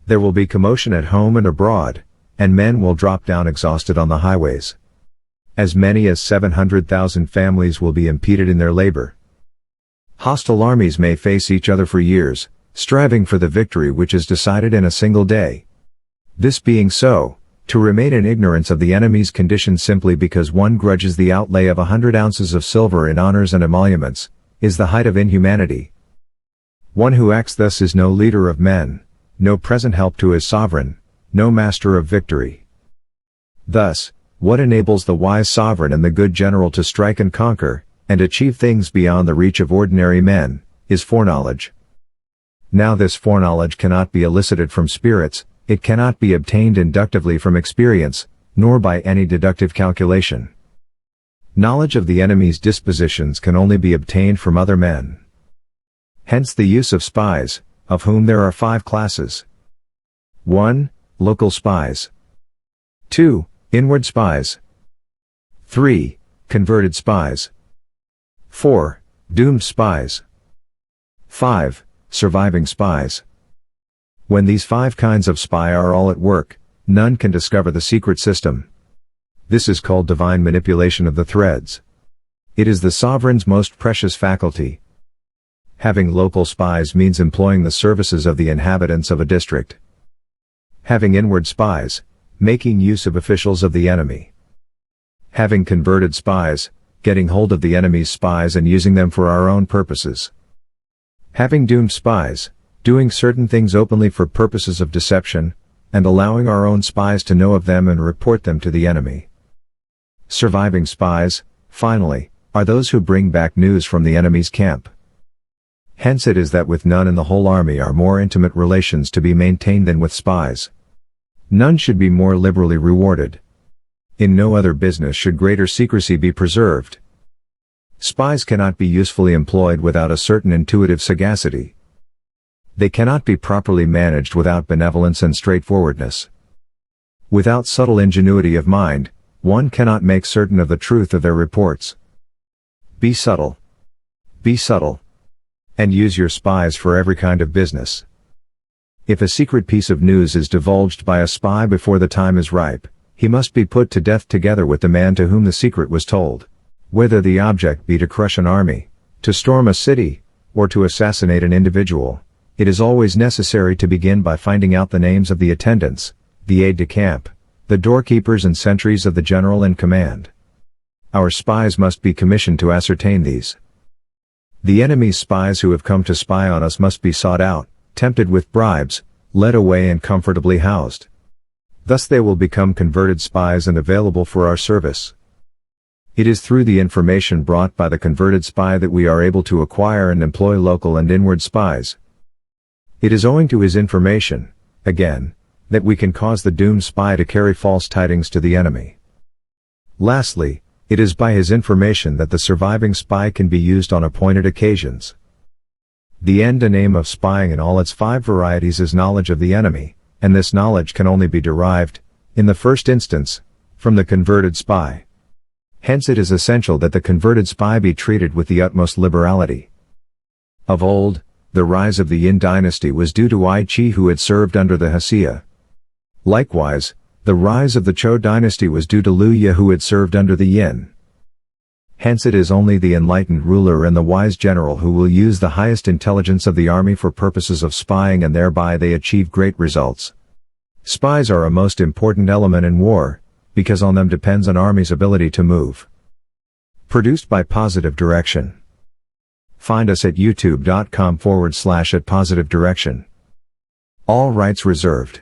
There will be commotion at home and abroad, and men will drop down exhausted on the highways. As many as 700,000 families will be impeded in their labor. Hostile armies may face each other for years, striving for the victory which is decided in a single day. This being so, to remain in ignorance of the enemy's condition simply because one grudges the outlay of 100 ounces of silver in honors and emoluments, is the height of inhumanity. One who acts thus is no leader of men, no present help to his sovereign, no master of victory. Thus, what enables the wise sovereign and the good general to strike and conquer, and achieve things beyond the reach of ordinary men, is foreknowledge. Now this foreknowledge cannot be elicited from spirits, it cannot be obtained inductively from experience, nor by any deductive calculation. Knowledge of the enemy's dispositions can only be obtained from other men. Hence the use of spies, of whom there are 5 classes. 1. Local spies. 2. Inward spies. 3. Converted spies. 4. Doomed spies. 5. Surviving spies. When these 5 kinds of spy are all at work, none can discover the secret system. This is called divine manipulation of the threads. It is the sovereign's most precious faculty. Having local spies means employing the services of the inhabitants of a district. Having inward spies, making use of officials of the enemy. Having converted spies, getting hold of the enemy's spies and using them for our own purposes. Having doomed spies, doing certain things openly for purposes of deception, and allowing our own spies to know of them and report them to the enemy. Surviving spies, finally, are those who bring back news from the enemy's camp. Hence it is that with none in the whole army are more intimate relations to be maintained than with spies. None should be more liberally rewarded. In no other business should greater secrecy be preserved. Spies cannot be usefully employed without a certain intuitive sagacity. They cannot be properly managed without benevolence and straightforwardness. Without subtle ingenuity of mind, one cannot make certain of the truth of their reports. Be subtle. Be subtle. And use your spies for every kind of business. If a secret piece of news is divulged by a spy before the time is ripe, he must be put to death together with the man to whom the secret was told. Whether the object be to crush an army, to storm a city, or to assassinate an individual, it is always necessary to begin by finding out the names of the attendants, the aide-de-camp, the doorkeepers and sentries of the general in command. Our spies must be commissioned to ascertain these. The enemy's spies who have come to spy on us must be sought out, tempted with bribes, led away and comfortably housed. Thus they will become converted spies and available for our service. It is through the information brought by the converted spy that we are able to acquire and employ local and inward spies. It is owing to his information, again, that we can cause the doomed spy to carry false tidings to the enemy. Lastly, it is by his information that the surviving spy can be used on appointed occasions. The end and aim of spying in all its 5 varieties is knowledge of the enemy, and this knowledge can only be derived, in the first instance, from the converted spy. Hence it is essential that the converted spy be treated with the utmost liberality. Of old, the rise of the Yin dynasty was due to Ai Chi who had served under the Hsia. Likewise, the rise of the Zhou dynasty was due to Liu Ye who had served under the Yin. Hence it is only the enlightened ruler and the wise general who will use the highest intelligence of the army for purposes of spying, and thereby they achieve great results. Spies are a most important element in war, because on them depends an army's ability to move. Produced by Positive Direction. Find us at youtube.com/@positivedirection. All rights reserved.